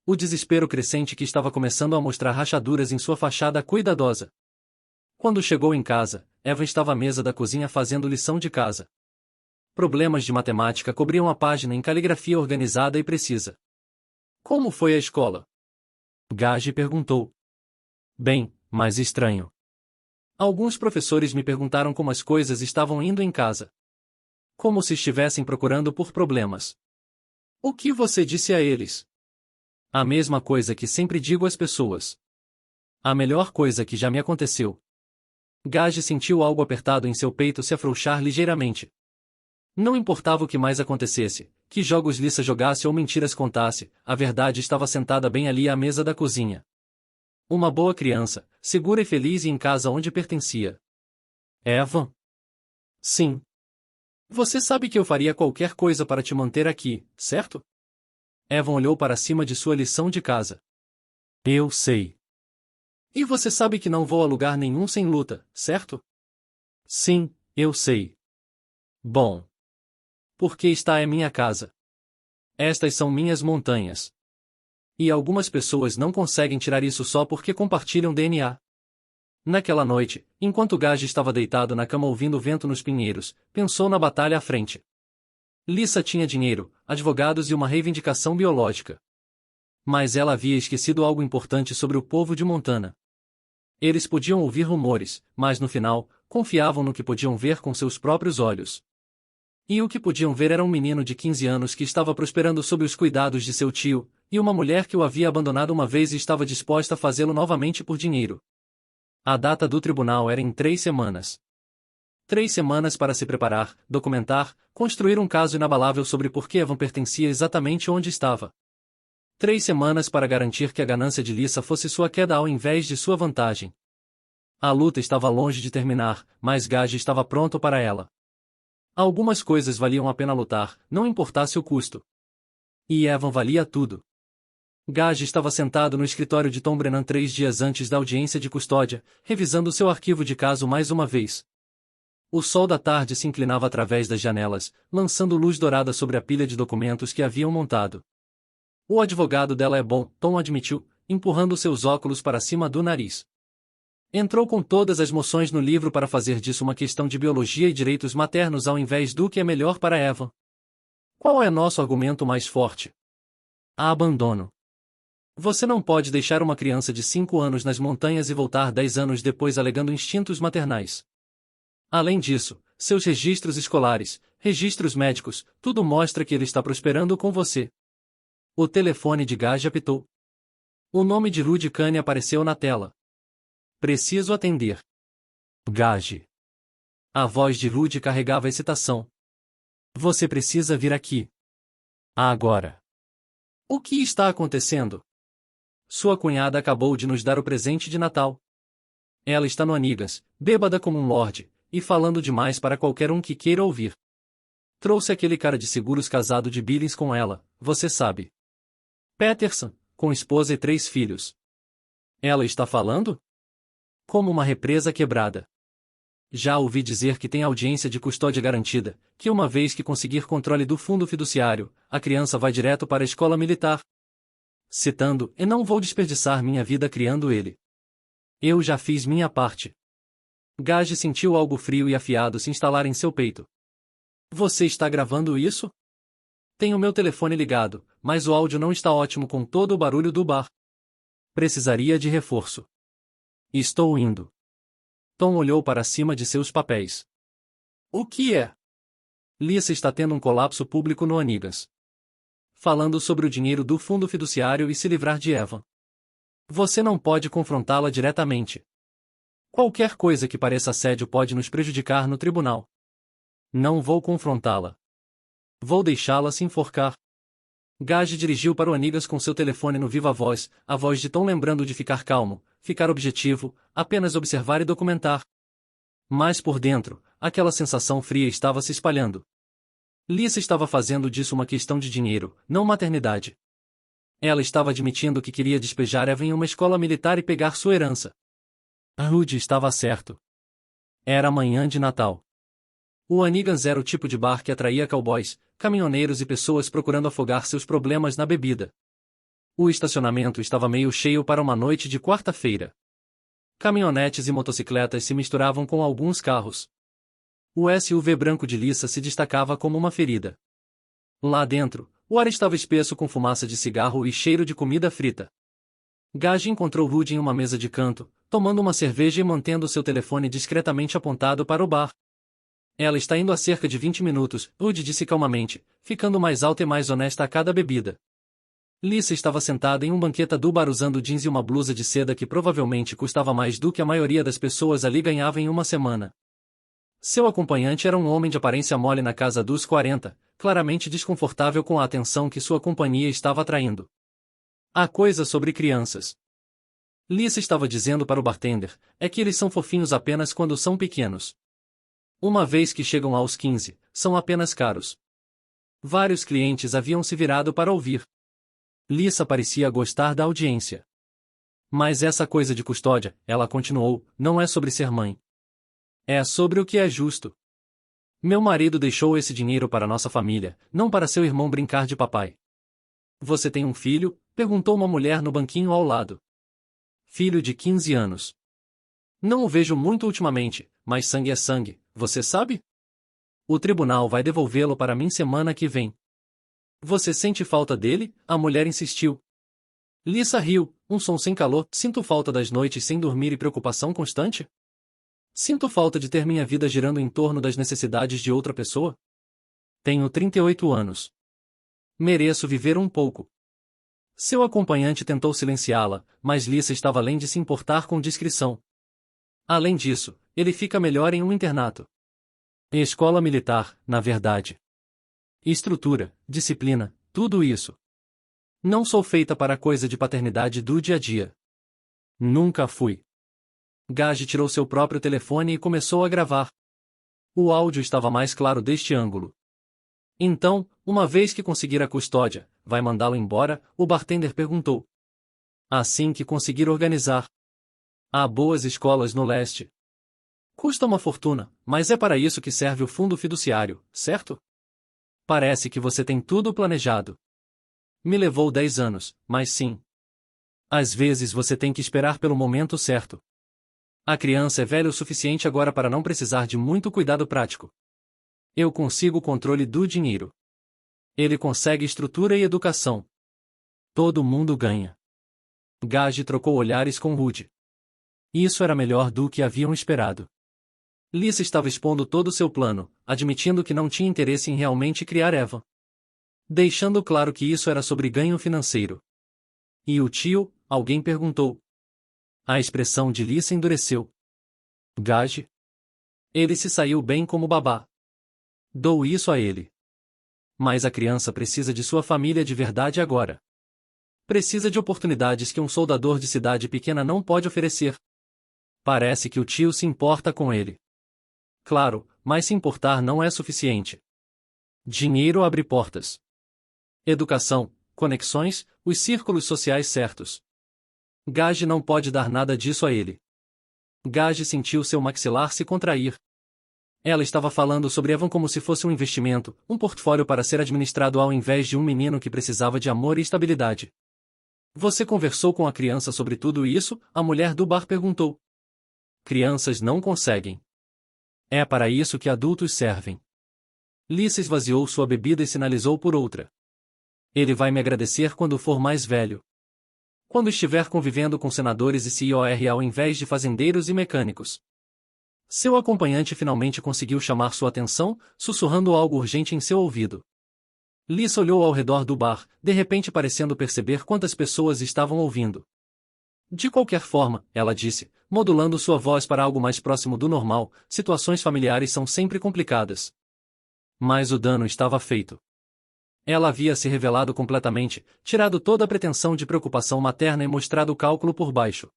O desespero crescente que estava começando a mostrar rachaduras em sua fachada cuidadosa. Quando chegou em casa, Eva estava à mesa da cozinha fazendo lição de casa. Problemas de matemática cobriam a página em caligrafia organizada e precisa. Como foi a escola? Gage perguntou. Bem, mas estranho. Alguns professores me perguntaram como as coisas estavam indo em casa. Como se estivessem procurando por problemas. O que você disse a eles? A mesma coisa que sempre digo às pessoas. A melhor coisa que já me aconteceu. Gage sentiu algo apertado em seu peito se afrouxar ligeiramente. Não importava o que mais acontecesse, que jogos Lisa jogasse ou mentiras contasse, a verdade estava sentada bem ali à mesa da cozinha. Uma boa criança, segura e feliz e em casa onde pertencia. Evan? Sim. Você sabe que eu faria qualquer coisa para te manter aqui, certo? Evan olhou para cima de sua lição de casa. Eu sei. E você sabe que não vou a lugar nenhum sem luta, certo? Sim, eu sei. Bom. Porque esta é minha casa. Estas são minhas montanhas. E algumas pessoas não conseguem tirar isso só porque compartilham DNA. Naquela noite, enquanto Gage estava deitado na cama ouvindo o vento nos pinheiros, pensou na batalha à frente. Lisa tinha dinheiro, advogados e uma reivindicação biológica. Mas ela havia esquecido algo importante sobre o povo de Montana. Eles podiam ouvir rumores, mas no final, confiavam no que podiam ver com seus próprios olhos. E o que podiam ver era um menino de 15 anos que estava prosperando sob os cuidados de seu tio, e uma mulher que o havia abandonado uma vez e estava disposta a fazê-lo novamente por dinheiro. A data do tribunal era em 3 semanas. 3 semanas para se preparar, documentar, construir um caso inabalável sobre por que Evan pertencia exatamente onde estava. 3 semanas para garantir que a ganância de Lisa fosse sua queda ao invés de sua vantagem. A luta estava longe de terminar, mas Gage estava pronto para ela. Algumas coisas valiam a pena lutar, não importasse o custo. E Evan valia tudo. Gage estava sentado no escritório de Tom Brennan 3 dias antes da audiência de custódia, revisando seu arquivo de caso mais uma vez. O sol da tarde se inclinava através das janelas, lançando luz dourada sobre a pilha de documentos que haviam montado. O advogado dela é bom, Tom admitiu, empurrando seus óculos para cima do nariz. Entrou com todas as moções no livro para fazer disso uma questão de biologia e direitos maternos ao invés do que é melhor para Evan. Qual é nosso argumento mais forte? A abandono. Você não pode deixar uma criança de 5 anos nas montanhas e voltar 10 anos depois alegando instintos maternais. Além disso, seus registros escolares, registros médicos, tudo mostra que ele está prosperando com você. O telefone de Gage apitou. O nome de Rudy Kane apareceu na tela. Preciso atender. Gage. A voz de Rudy carregava excitação. Você precisa vir aqui. Agora. O que está acontecendo? Sua cunhada acabou de nos dar o presente de Natal. Ela está no Anigas, bêbada como um lorde, e falando demais para qualquer um que queira ouvir. Trouxe aquele cara de seguros casado de Billings com ela, você sabe. Peterson, com esposa e 3 filhos. Ela está falando? Como uma represa quebrada. Já ouvi dizer que tem audiência de custódia garantida, que uma vez que conseguir controle do fundo fiduciário, a criança vai direto para a escola militar. Citando, e não vou desperdiçar minha vida criando ele. Eu já fiz minha parte. Gage sentiu algo frio e afiado se instalar em seu peito. Você está gravando isso? Tenho meu telefone ligado, mas o áudio não está ótimo com todo o barulho do bar. Precisaria de reforço. Estou indo. Tom olhou para cima de seus papéis. O que é? Lisa está tendo um colapso público no Anigas. Falando sobre o dinheiro do fundo fiduciário e se livrar de Evan. Você não pode confrontá-la diretamente. Qualquer coisa que pareça assédio pode nos prejudicar no tribunal. Não vou confrontá-la. Vou deixá-la se enforcar. Gage dirigiu para o Anigas com seu telefone no viva voz, a voz de Tom lembrando de ficar calmo, ficar objetivo, apenas observar e documentar. Mas por dentro, aquela sensação fria estava se espalhando. Lisa estava fazendo disso uma questão de dinheiro, não maternidade. Ela estava admitindo que queria despejar Evan em uma escola militar e pegar sua herança. Rudy estava certo. Era manhã de Natal. O Anigas era o tipo de bar que atraía cowboys, caminhoneiros e pessoas procurando afogar seus problemas na bebida. O estacionamento estava meio cheio para uma noite de quarta-feira. Caminhonetes e motocicletas se misturavam com alguns carros. O SUV branco de Lisa se destacava como uma ferida. Lá dentro, o ar estava espesso com fumaça de cigarro e cheiro de comida frita. Gage encontrou Rudy em uma mesa de canto, tomando uma cerveja e mantendo seu telefone discretamente apontado para o bar. Ela está indo há cerca de 20 minutos, Rudy disse calmamente, ficando mais alta e mais honesta a cada bebida. Lisa estava sentada em um banqueta do bar usando jeans e uma blusa de seda que provavelmente custava mais do que a maioria das pessoas ali ganhava em uma semana. Seu acompanhante era um homem de aparência mole na casa dos 40, claramente desconfortável com a atenção que sua companhia estava atraindo. Há coisa sobre crianças. Lisa estava dizendo para o bartender, é que eles são fofinhos apenas quando são pequenos. Uma vez que chegam aos 15, são apenas caros. Vários clientes haviam se virado para ouvir. Lisa parecia gostar da audiência. Mas essa coisa de custódia, ela continuou, não é sobre ser mãe. É sobre o que é justo. Meu marido deixou esse dinheiro para nossa família, não para seu irmão brincar de papai. Você tem um filho? Perguntou uma mulher no banquinho ao lado. Filho de 15 anos. Não o vejo muito ultimamente, mas sangue é sangue, você sabe? O tribunal vai devolvê-lo para mim semana que vem. Você sente falta dele? A mulher insistiu. Lisa riu, um som sem calor. Sinto falta das noites sem dormir e preocupação constante? Sinto falta de ter minha vida girando em torno das necessidades de outra pessoa? Tenho 38 anos. Mereço viver um pouco. Seu acompanhante tentou silenciá-la, mas Lisa estava além de se importar com discrição. Além disso, ele fica melhor em um internato. Escola militar, na verdade. Estrutura, disciplina, tudo isso. Não sou feita para coisa de paternidade do dia a dia. Nunca fui. Gage tirou seu próprio telefone e começou a gravar. O áudio estava mais claro deste ângulo. Então, uma vez que conseguir a custódia, vai mandá-lo embora? O bartender perguntou. Assim que conseguir organizar. Há boas escolas no leste. Custa uma fortuna, mas é para isso que serve o fundo fiduciário, certo? Parece que você tem tudo planejado. Me levou 10 anos, mas sim. Às vezes você tem que esperar pelo momento certo. A criança é velha o suficiente agora para não precisar de muito cuidado prático. Eu consigo o controle do dinheiro. Ele consegue estrutura e educação. Todo mundo ganha. Gage trocou olhares com Rudy. Isso era melhor do que haviam esperado. Lisa estava expondo todo o seu plano, admitindo que não tinha interesse em realmente criar Eva. Deixando claro que isso era sobre ganho financeiro. E o tio? Alguém perguntou. A expressão de Lisa endureceu. Gage? Ele se saiu bem como babá. Dou isso a ele. Mas a criança precisa de sua família de verdade agora. Precisa de oportunidades que um soldador de cidade pequena não pode oferecer. Parece que o tio se importa com ele. Claro, mas se importar não é suficiente. Dinheiro abre portas. Educação, conexões, os círculos sociais certos. Gage não pode dar nada disso a ele. Gage sentiu seu maxilar se contrair. Ela estava falando sobre Evan como se fosse um investimento, um portfólio para ser administrado ao invés de um menino que precisava de amor e estabilidade. Você conversou com a criança sobre tudo isso? A mulher do bar perguntou. Crianças não conseguem. É para isso que adultos servem. Lisa esvaziou sua bebida e sinalizou por outra. Ele vai me agradecer quando for mais velho. Quando estiver convivendo com senadores e CEOs ao invés de fazendeiros e mecânicos. Seu acompanhante finalmente conseguiu chamar sua atenção, sussurrando algo urgente em seu ouvido. Lisa olhou ao redor do bar, de repente parecendo perceber quantas pessoas estavam ouvindo. De qualquer forma, ela disse, modulando sua voz para algo mais próximo do normal, situações familiares são sempre complicadas. Mas o dano estava feito. Ela havia se revelado completamente, tirado toda a pretensão de preocupação materna e mostrado o cálculo por baixo.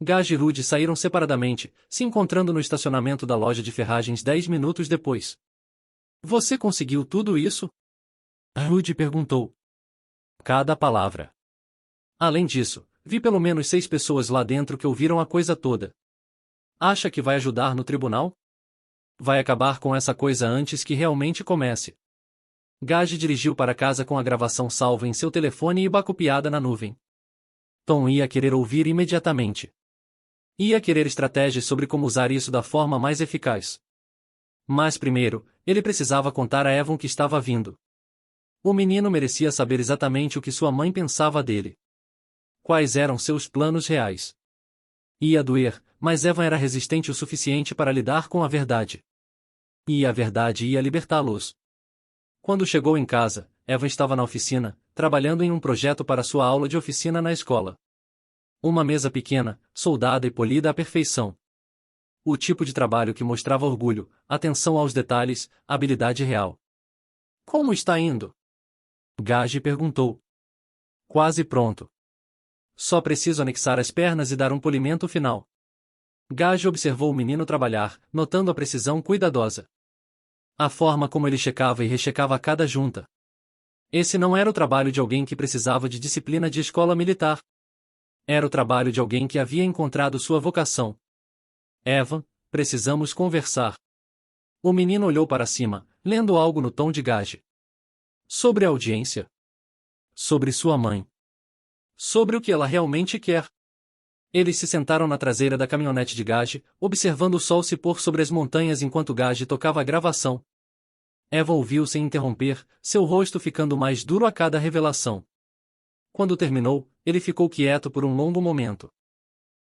Gage e Rudy saíram separadamente, se encontrando no estacionamento da loja de ferragens 10 minutos depois. Você conseguiu tudo isso? Rudy perguntou. Cada palavra. Além disso, vi pelo menos 6 pessoas lá dentro que ouviram a coisa toda. Acha que vai ajudar no tribunal? Vai acabar com essa coisa antes que realmente comece. Gage dirigiu para casa com a gravação salva em seu telefone e bacopiada na nuvem. Tom ia querer ouvir imediatamente. Ia querer estratégias sobre como usar isso da forma mais eficaz. Mas primeiro, ele precisava contar a Evan que estava vindo. O menino merecia saber exatamente o que sua mãe pensava dele. Quais eram seus planos reais? Ia doer, mas Evan era resistente o suficiente para lidar com a verdade. E a verdade ia libertá-los. Quando chegou em casa, Evan estava na oficina, trabalhando em um projeto para sua aula de oficina na escola. Uma mesa pequena, soldada e polida à perfeição. O tipo de trabalho que mostrava orgulho, atenção aos detalhes, habilidade real. Como está indo? Gage perguntou. Quase pronto. Só preciso anexar as pernas e dar um polimento final. Gage observou o menino trabalhar, notando a precisão cuidadosa. A forma como ele checava e rechecava cada junta. Esse não era o trabalho de alguém que precisava de disciplina de escola militar. Era o trabalho de alguém que havia encontrado sua vocação. Evan, precisamos conversar. O menino olhou para cima, lendo algo no tom de Gage. Sobre a audiência. Sobre sua mãe. Sobre o que ela realmente quer. Eles se sentaram na traseira da caminhonete de Gage, observando o sol se pôr sobre as montanhas enquanto Gage tocava a gravação. Evan ouviu sem interromper, seu rosto ficando mais duro a cada revelação. Quando terminou, ele ficou quieto por um longo momento.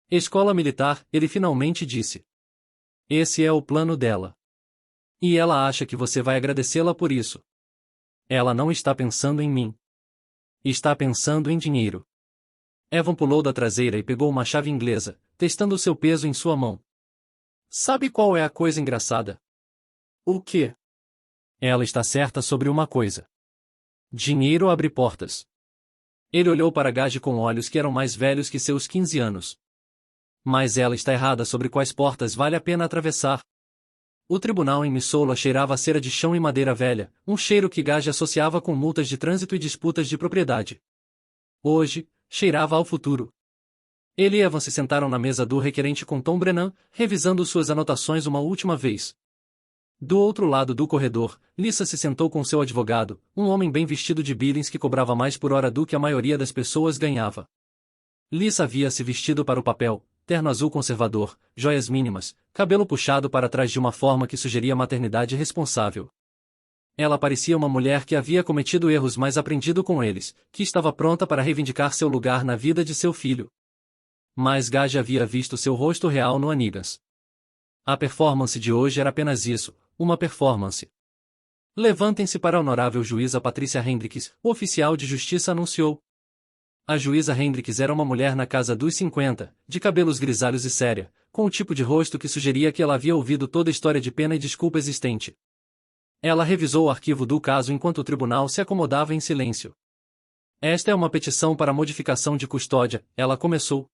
Escola militar, ele finalmente disse. Esse é o plano dela. E ela acha que você vai agradecê-la por isso. Ela não está pensando em mim. Está pensando em dinheiro. Evan pulou da traseira e pegou uma chave inglesa, testando seu peso em sua mão. Sabe qual é a coisa engraçada? O quê? Ela está certa sobre uma coisa. Dinheiro abre portas. Ele olhou para Gage com olhos que eram mais velhos que seus 15 anos. Mas ela está errada sobre quais portas vale a pena atravessar. O tribunal em Missoula cheirava a cera de chão e madeira velha, um cheiro que Gage associava com multas de trânsito e disputas de propriedade. Hoje, cheirava ao futuro. Ele e Evan se sentaram na mesa do requerente com Tom Brennan, revisando suas anotações uma última vez. Do outro lado do corredor, Lisa se sentou com seu advogado, um homem bem vestido de Billings que cobrava mais por hora do que a maioria das pessoas ganhava. Lisa havia se vestido para o papel, terno azul conservador, joias mínimas, cabelo puxado para trás de uma forma que sugeria maternidade responsável. Ela parecia uma mulher que havia cometido erros mas aprendido com eles, que estava pronta para reivindicar seu lugar na vida de seu filho. Mas Gage havia visto seu rosto real no Anigas. A performance de hoje era apenas isso, uma performance. Levantem-se para a honorável juíza Patrícia Hendricks, o oficial de justiça anunciou. A juíza Hendricks era uma mulher na casa dos 50, de cabelos grisalhos e séria, com o tipo de rosto que sugeria que ela havia ouvido toda a história de pena e desculpa existente. Ela revisou o arquivo do caso enquanto o tribunal se acomodava em silêncio. Esta é uma petição para modificação de custódia, ela começou.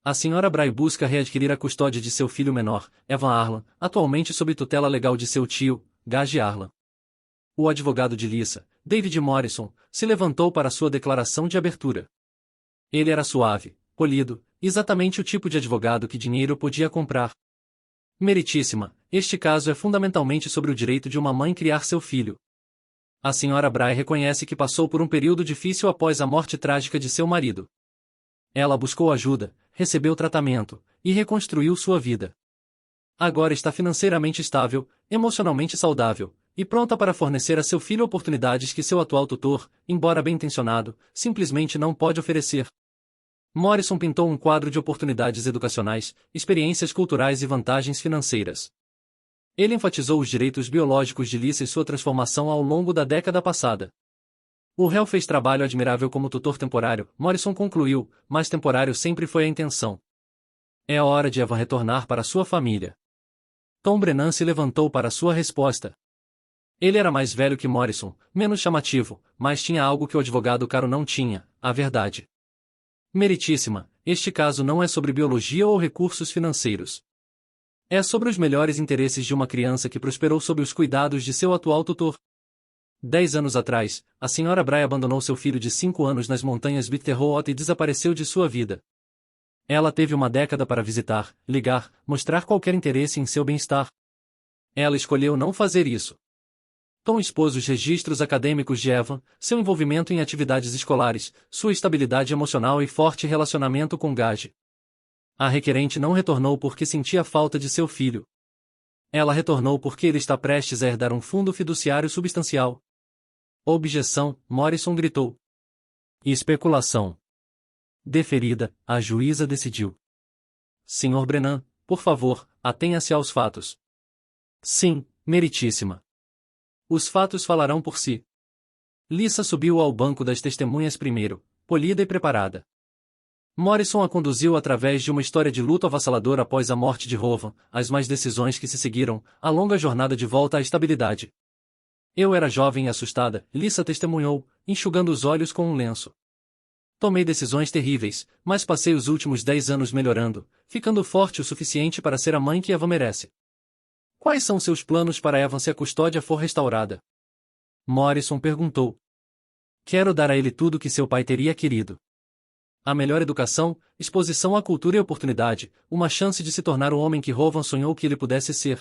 A senhora Bray busca readquirir a custódia de seu filho menor, Evan Arlan, atualmente sob tutela legal de seu tio, Gage Arlan. O advogado de Lisa, David Morrison, se levantou para sua declaração de abertura. Ele era suave, polido, exatamente o tipo de advogado que dinheiro podia comprar. Meritíssima, este caso é fundamentalmente sobre o direito de uma mãe criar seu filho. A senhora Bray reconhece que passou por um período difícil após a morte trágica de seu marido. Ela buscou ajuda, recebeu tratamento, e reconstruiu sua vida. Agora está financeiramente estável, emocionalmente saudável, e pronta para fornecer a seu filho oportunidades que seu atual tutor, embora bem-intencionado, simplesmente não pode oferecer. Morrison pintou um quadro de oportunidades educacionais, experiências culturais e vantagens financeiras. Ele enfatizou os direitos biológicos de Lisa e sua transformação ao longo da década passada. O réu fez trabalho admirável como tutor temporário, Morrison concluiu, mas temporário sempre foi a intenção. É hora de Evan retornar para sua família. Tom Brennan se levantou para sua resposta. Ele era mais velho que Morrison, menos chamativo, mas tinha algo que o advogado caro não tinha, a verdade. Meritíssima, este caso não é sobre biologia ou recursos financeiros. É sobre os melhores interesses de uma criança que prosperou sob os cuidados de seu atual tutor. 10 anos atrás, a senhora Bray abandonou seu filho de 5 anos nas montanhas Bitterroot e desapareceu de sua vida. Ela teve uma década para visitar, ligar, mostrar qualquer interesse em seu bem-estar. Ela escolheu não fazer isso. Tom expôs os registros acadêmicos de Evan, seu envolvimento em atividades escolares, sua estabilidade emocional e forte relacionamento com Gage. A requerente não retornou porque sentia falta de seu filho. Ela retornou porque ele está prestes a herdar um fundo fiduciário substancial. Objeção, Morrison gritou. Especulação. Deferida, a juíza decidiu. Sr. Brennan, por favor, atenha-se aos fatos. Sim, meritíssima. Os fatos falarão por si. Lisa subiu ao banco das testemunhas primeiro, polida e preparada. Morrison a conduziu através de uma história de luto avassalador após a morte de Rowan, as más decisões que se seguiram, a longa jornada de volta à estabilidade. Eu era jovem e assustada, Lisa testemunhou, enxugando os olhos com um lenço. Tomei decisões terríveis, mas passei os últimos 10 anos melhorando, ficando forte o suficiente para ser a mãe que Evan merece. Quais são seus planos para Evan se a custódia for restaurada? Morrison perguntou. Quero dar a ele tudo que seu pai teria querido. A melhor educação, exposição à cultura e oportunidade, uma chance de se tornar o homem que Rowan sonhou que ele pudesse ser.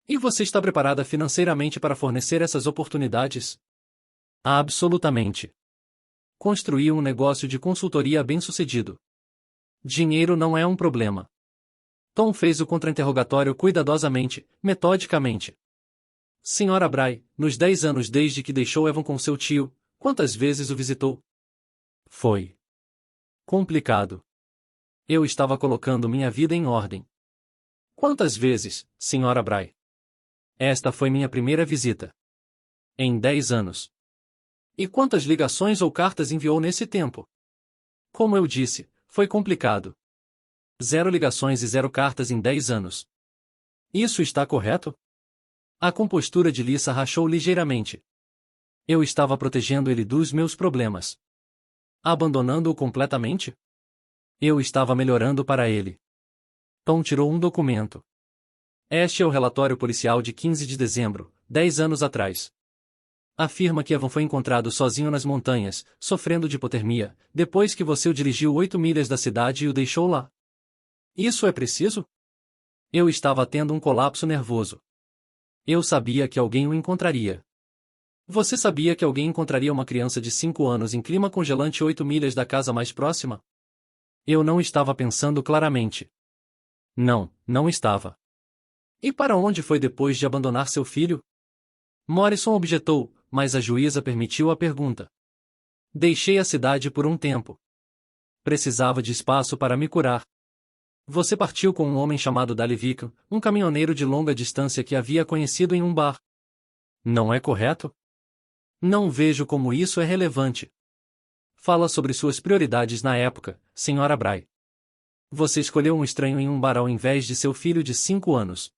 E você está preparada financeiramente para fornecer essas oportunidades? Absolutamente. Construí um negócio de consultoria bem-sucedido. Dinheiro não é um problema. Tom fez o contra-interrogatório cuidadosamente, metodicamente. Sra. Bray, nos 10 anos desde que deixou Evan com seu tio, quantas vezes o visitou? Foi complicado. Eu estava colocando minha vida em ordem. Quantas vezes, Sra. Bray? Esta foi minha primeira visita. Em 10 anos. E quantas ligações ou cartas enviou nesse tempo? Como eu disse, foi complicado. 0 ligações e 0 cartas em 10 anos. Isso está correto? A compostura de Lisa rachou ligeiramente. Eu estava protegendo ele dos meus problemas. Abandonando-o completamente? Eu estava melhorando para ele. Tom tirou um documento. Este é o relatório policial de 15 de dezembro, 10 anos atrás. Afirma que Evan foi encontrado sozinho nas montanhas, sofrendo de hipotermia, depois que você o dirigiu 8 milhas da cidade e o deixou lá. Isso é preciso? Eu estava tendo um colapso nervoso. Eu sabia que alguém o encontraria. Você sabia que alguém encontraria uma criança de 5 anos em clima congelante 8 milhas da casa mais próxima? Eu não estava pensando claramente. Não, não estava. E para onde foi depois de abandonar seu filho? Morrison objetou, mas a juíza permitiu a pergunta. Deixei a cidade por um tempo. Precisava de espaço para me curar. Você partiu com um homem chamado Dale Vican, um caminhoneiro de longa distância que havia conhecido em um bar. Não é correto? Não vejo como isso é relevante. Fala sobre suas prioridades na época, Sra. Bray. Você escolheu um estranho em um bar ao invés de seu filho de 5 anos.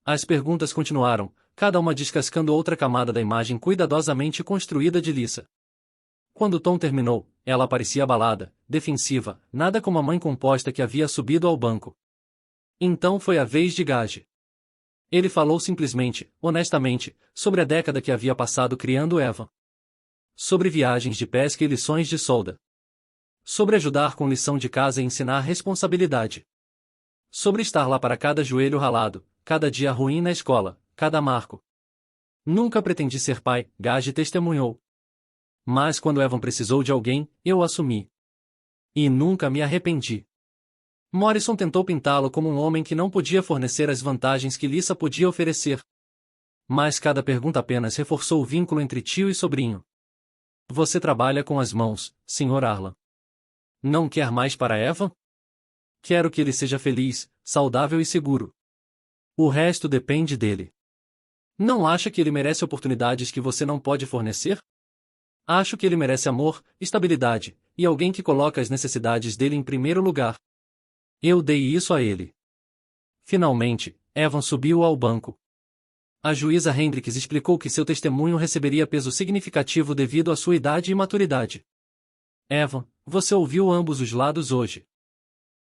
As perguntas continuaram, cada uma descascando outra camada da imagem cuidadosamente construída de Lisa. Quando Tom terminou, ela parecia abalada, defensiva, nada como a mãe composta que havia subido ao banco. Então foi a vez de Gage. Ele falou simplesmente, honestamente, sobre a década que havia passado criando Evan. Sobre viagens de pesca e lições de solda. Sobre ajudar com lição de casa e ensinar responsabilidade. Sobre estar lá para cada joelho ralado, cada dia ruim na escola, cada marco. Nunca pretendi ser pai, Gage testemunhou. Mas quando Evan precisou de alguém, eu assumi. E nunca me arrependi. Morrison tentou pintá-lo como um homem que não podia fornecer as vantagens que Lisa podia oferecer. Mas cada pergunta apenas reforçou o vínculo entre tio e sobrinho. Você trabalha com as mãos, Sr. Arlan. Não quer mais para Evan? Quero que ele seja feliz, saudável e seguro. O resto depende dele. Não acha que ele merece oportunidades que você não pode fornecer? Acho que ele merece amor, estabilidade, e alguém que coloca as necessidades dele em primeiro lugar. Eu dei isso a ele. Finalmente, Evan subiu ao banco. A juíza Hendricks explicou que seu testemunho receberia peso significativo devido à sua idade e maturidade. Evan, você ouviu ambos os lados hoje.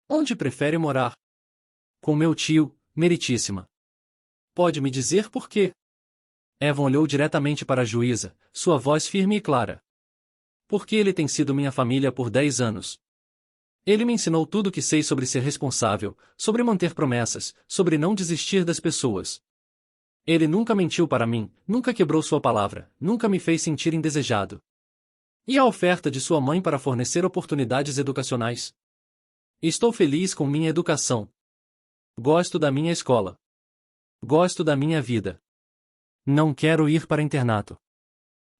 Onde prefere morar? Com meu tio, meritíssima. Pode me dizer por quê? Evan olhou diretamente para a juíza, sua voz firme e clara. Porque ele tem sido minha família por 10 anos. Ele me ensinou tudo o que sei sobre ser responsável, sobre manter promessas, sobre não desistir das pessoas. Ele nunca mentiu para mim, nunca quebrou sua palavra, nunca me fez sentir indesejado. E a oferta de sua mãe para fornecer oportunidades educacionais? Estou feliz com minha educação. Gosto da minha escola. Gosto da minha vida. Não quero ir para internato.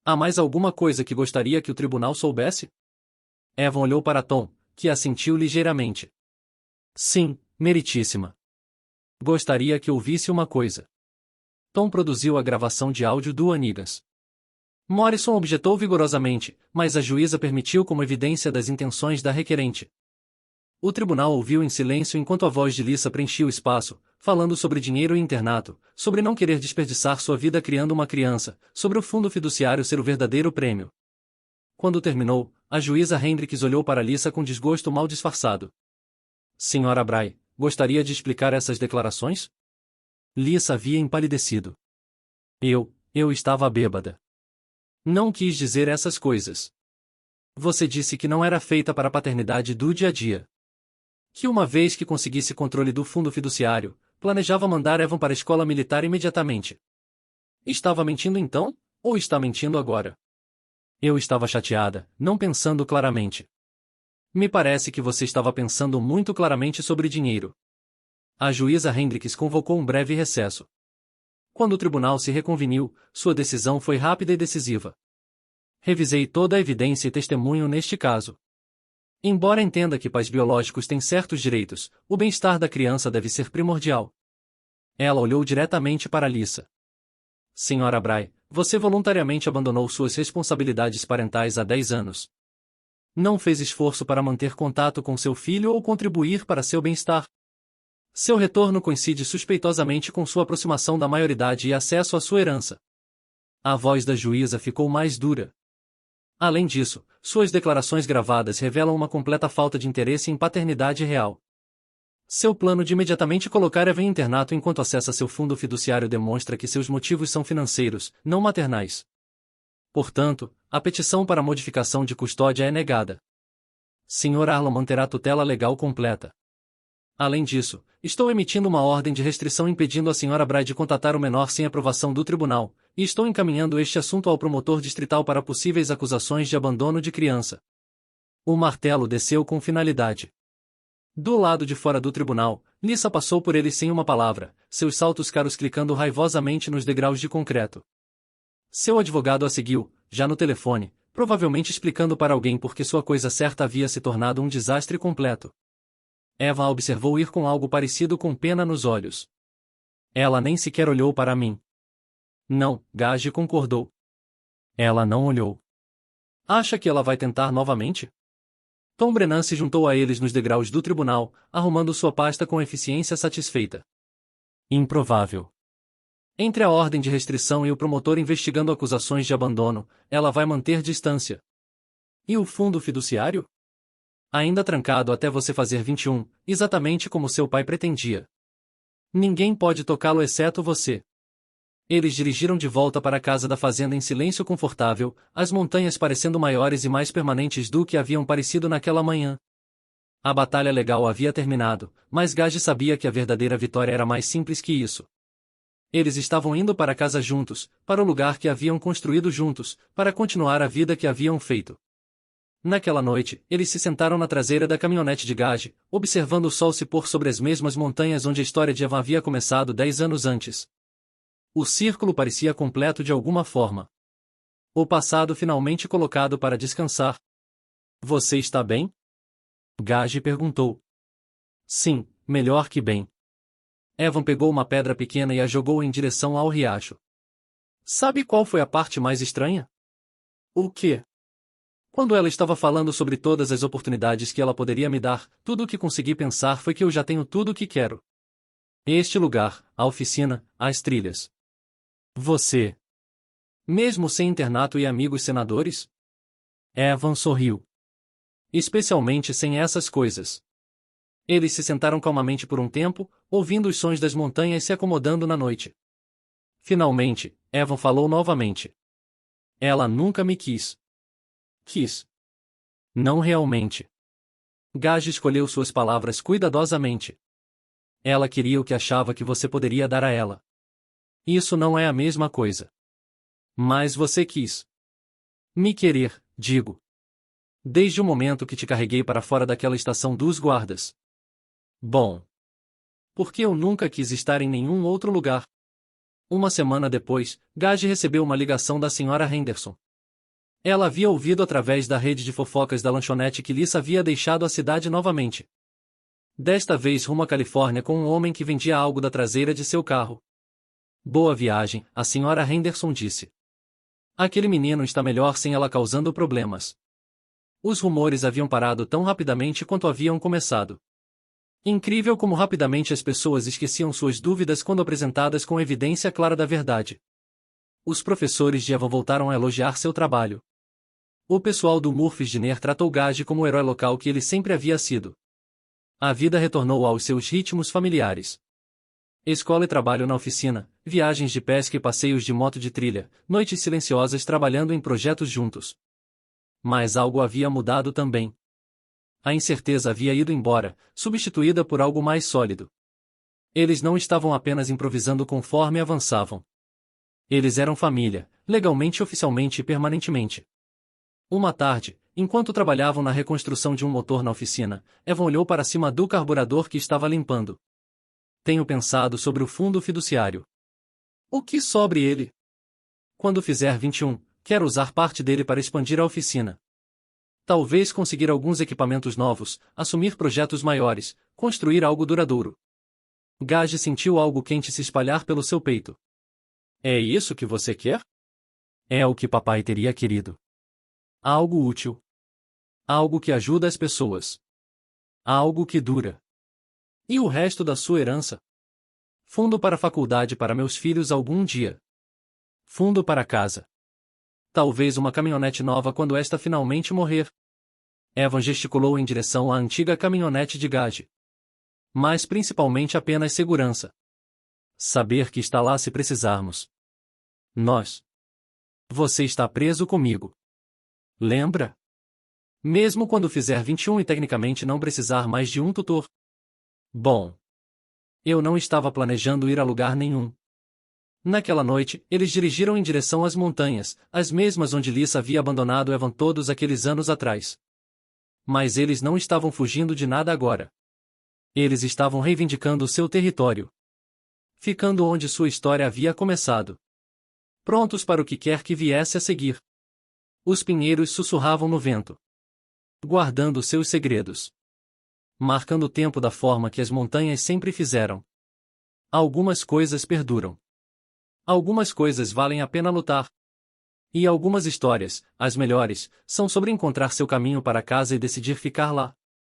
Há mais alguma coisa que gostaria que o tribunal soubesse? Evan olhou para Tom, que assentiu ligeiramente. Sim, meritíssima. Gostaria que ouvisse uma coisa. Tom produziu a gravação de áudio do Anigas. Morrison objetou vigorosamente, mas a juíza permitiu como evidência das intenções da requerente. O tribunal ouviu em silêncio enquanto a voz de Lisa preenchia o espaço, falando sobre dinheiro e internato, sobre não querer desperdiçar sua vida criando uma criança, sobre o fundo fiduciário ser o verdadeiro prêmio. Quando terminou, a juíza Hendricks olhou para Lisa com desgosto mal disfarçado. Senhora Bray, gostaria de explicar essas declarações? Lisa havia empalidecido. Eu estava bêbada. Não quis dizer essas coisas. Você disse que não era feita para a paternidade do dia a dia. Que uma vez que conseguisse controle do fundo fiduciário, planejava mandar Evan para a escola militar imediatamente. Estava mentindo então, ou está mentindo agora? Eu estava chateada, não pensando claramente. Me parece que você estava pensando muito claramente sobre dinheiro. A juíza Hendricks convocou um breve recesso. Quando o tribunal se reconveniu, sua decisão foi rápida e decisiva. Revisei toda a evidência e testemunho neste caso. Embora entenda que pais biológicos têm certos direitos, o bem-estar da criança deve ser primordial. Ela olhou diretamente para Lisa. Senhora Bray, você voluntariamente abandonou suas responsabilidades parentais há 10 anos. Não fez esforço para manter contato com seu filho ou contribuir para seu bem-estar. Seu retorno coincide suspeitosamente com sua aproximação da maioridade e acesso à sua herança. A voz da juíza ficou mais dura. Além disso, suas declarações gravadas revelam uma completa falta de interesse em paternidade real. Seu plano de imediatamente colocar Evan em internato enquanto acessa seu fundo fiduciário demonstra que seus motivos são financeiros, não maternais. Portanto, a petição para modificação de custódia é negada. Sr. Arlan manterá a tutela legal completa. Além disso, estou emitindo uma ordem de restrição impedindo a Sra. Bray de contatar o menor sem aprovação do tribunal, e estou encaminhando este assunto ao promotor distrital para possíveis acusações de abandono de criança. O martelo desceu com finalidade. Do lado de fora do tribunal, Lisa passou por ele sem uma palavra, seus saltos caros clicando raivosamente nos degraus de concreto. Seu advogado a seguiu, já no telefone, provavelmente explicando para alguém por que sua coisa certa havia se tornado um desastre completo. Eva a observou ir com algo parecido com pena nos olhos. Ela nem sequer olhou para mim. Não, Gage concordou. Ela não olhou. Acha que ela vai tentar novamente? Tom Brennan se juntou a eles nos degraus do tribunal, arrumando sua pasta com eficiência satisfeita. Improvável. Entre a ordem de restrição e o promotor investigando acusações de abandono, ela vai manter distância. E o fundo fiduciário? Ainda trancado até você fazer 21, exatamente como seu pai pretendia. Ninguém pode tocá-lo exceto você. Eles dirigiram de volta para a casa da fazenda em silêncio confortável, as montanhas parecendo maiores e mais permanentes do que haviam parecido naquela manhã. A batalha legal havia terminado, mas Gage sabia que a verdadeira vitória era mais simples que isso. Eles estavam indo para casa juntos, para o lugar que haviam construído juntos, para continuar a vida que haviam feito. Naquela noite, eles se sentaram na traseira da caminhonete de Gage, observando o sol se pôr sobre as mesmas montanhas onde a história de Evan havia começado 10 anos antes. O círculo parecia completo de alguma forma. O passado finalmente colocado para descansar. Você está bem? Gage perguntou. Sim, melhor que bem. Evan pegou uma pedra pequena e a jogou em direção ao riacho. Sabe qual foi a parte mais estranha? O quê? Quando ela estava falando sobre todas as oportunidades que ela poderia me dar, tudo o que consegui pensar foi que eu já tenho tudo o que quero. Este lugar, a oficina, as trilhas. Você. Mesmo sem internato e amigos senadores? Evan sorriu. Especialmente sem essas coisas. Eles se sentaram calmamente por um tempo, ouvindo os sons das montanhas se acomodando na noite. Finalmente, Evan falou novamente. Ela nunca me quis. Quis. Não realmente. Gage escolheu suas palavras cuidadosamente. Ela queria o que achava que você poderia dar a ela. Isso não é a mesma coisa. Mas você quis. Me querer, digo. Desde o momento que te carreguei para fora daquela estação dos guardas. Bom. Porque eu nunca quis estar em nenhum outro lugar. Uma semana depois, Gage recebeu uma ligação da Sra. Henderson. Ela havia ouvido através da rede de fofocas da lanchonete que Lisa havia deixado a cidade novamente. Desta vez rumo à Califórnia com um homem que vendia algo da traseira de seu carro. Boa viagem, a Sra. Henderson disse. Aquele menino está melhor sem ela causando problemas. Os rumores haviam parado tão rapidamente quanto haviam começado. Incrível como rapidamente as pessoas esqueciam suas dúvidas quando apresentadas com evidência clara da verdade. Os professores de Eva voltaram a elogiar seu trabalho. O pessoal do Murphys Diner tratou Gage como o herói local que ele sempre havia sido. A vida retornou aos seus ritmos familiares. Escola e trabalho na oficina, viagens de pesca e passeios de moto de trilha, noites silenciosas trabalhando em projetos juntos. Mas algo havia mudado também. A incerteza havia ido embora, substituída por algo mais sólido. Eles não estavam apenas improvisando conforme avançavam. Eles eram família, legalmente, oficialmente e permanentemente. Uma tarde, enquanto trabalhavam na reconstrução de um motor na oficina, Evan olhou para cima do carburador que estava limpando. Tenho pensado sobre o fundo fiduciário. O que sobre ele? Quando fizer 21, quero usar parte dele para expandir a oficina. Talvez conseguir alguns equipamentos novos, assumir projetos maiores, construir algo duradouro. Gage sentiu algo quente se espalhar pelo seu peito. É isso que você quer? É o que papai teria querido. Algo útil. Algo que ajuda as pessoas. Algo que dura. E o resto da sua herança? Fundo para a faculdade para meus filhos algum dia. Fundo para casa. Talvez uma caminhonete nova quando esta finalmente morrer. Evan gesticulou em direção à antiga caminhonete de Gage. Mas principalmente apenas segurança. Saber que está lá se precisarmos. Nós. Você está preso comigo. Lembra? Mesmo quando fizer 21 e tecnicamente não precisar mais de um tutor. Bom. Eu não estava planejando ir a lugar nenhum. Naquela noite, eles dirigiram em direção às montanhas, as mesmas onde Lisa havia abandonado Evan todos aqueles anos atrás. Mas eles não estavam fugindo de nada agora. Eles estavam reivindicando o seu território. Ficando onde sua história havia começado. Prontos para o que quer que viesse a seguir. Os pinheiros sussurravam no vento. Guardando seus segredos. Marcando o tempo da forma que as montanhas sempre fizeram. Algumas coisas perduram. Algumas coisas valem a pena lutar. E algumas histórias, as melhores, são sobre encontrar seu caminho para casa e decidir ficar lá.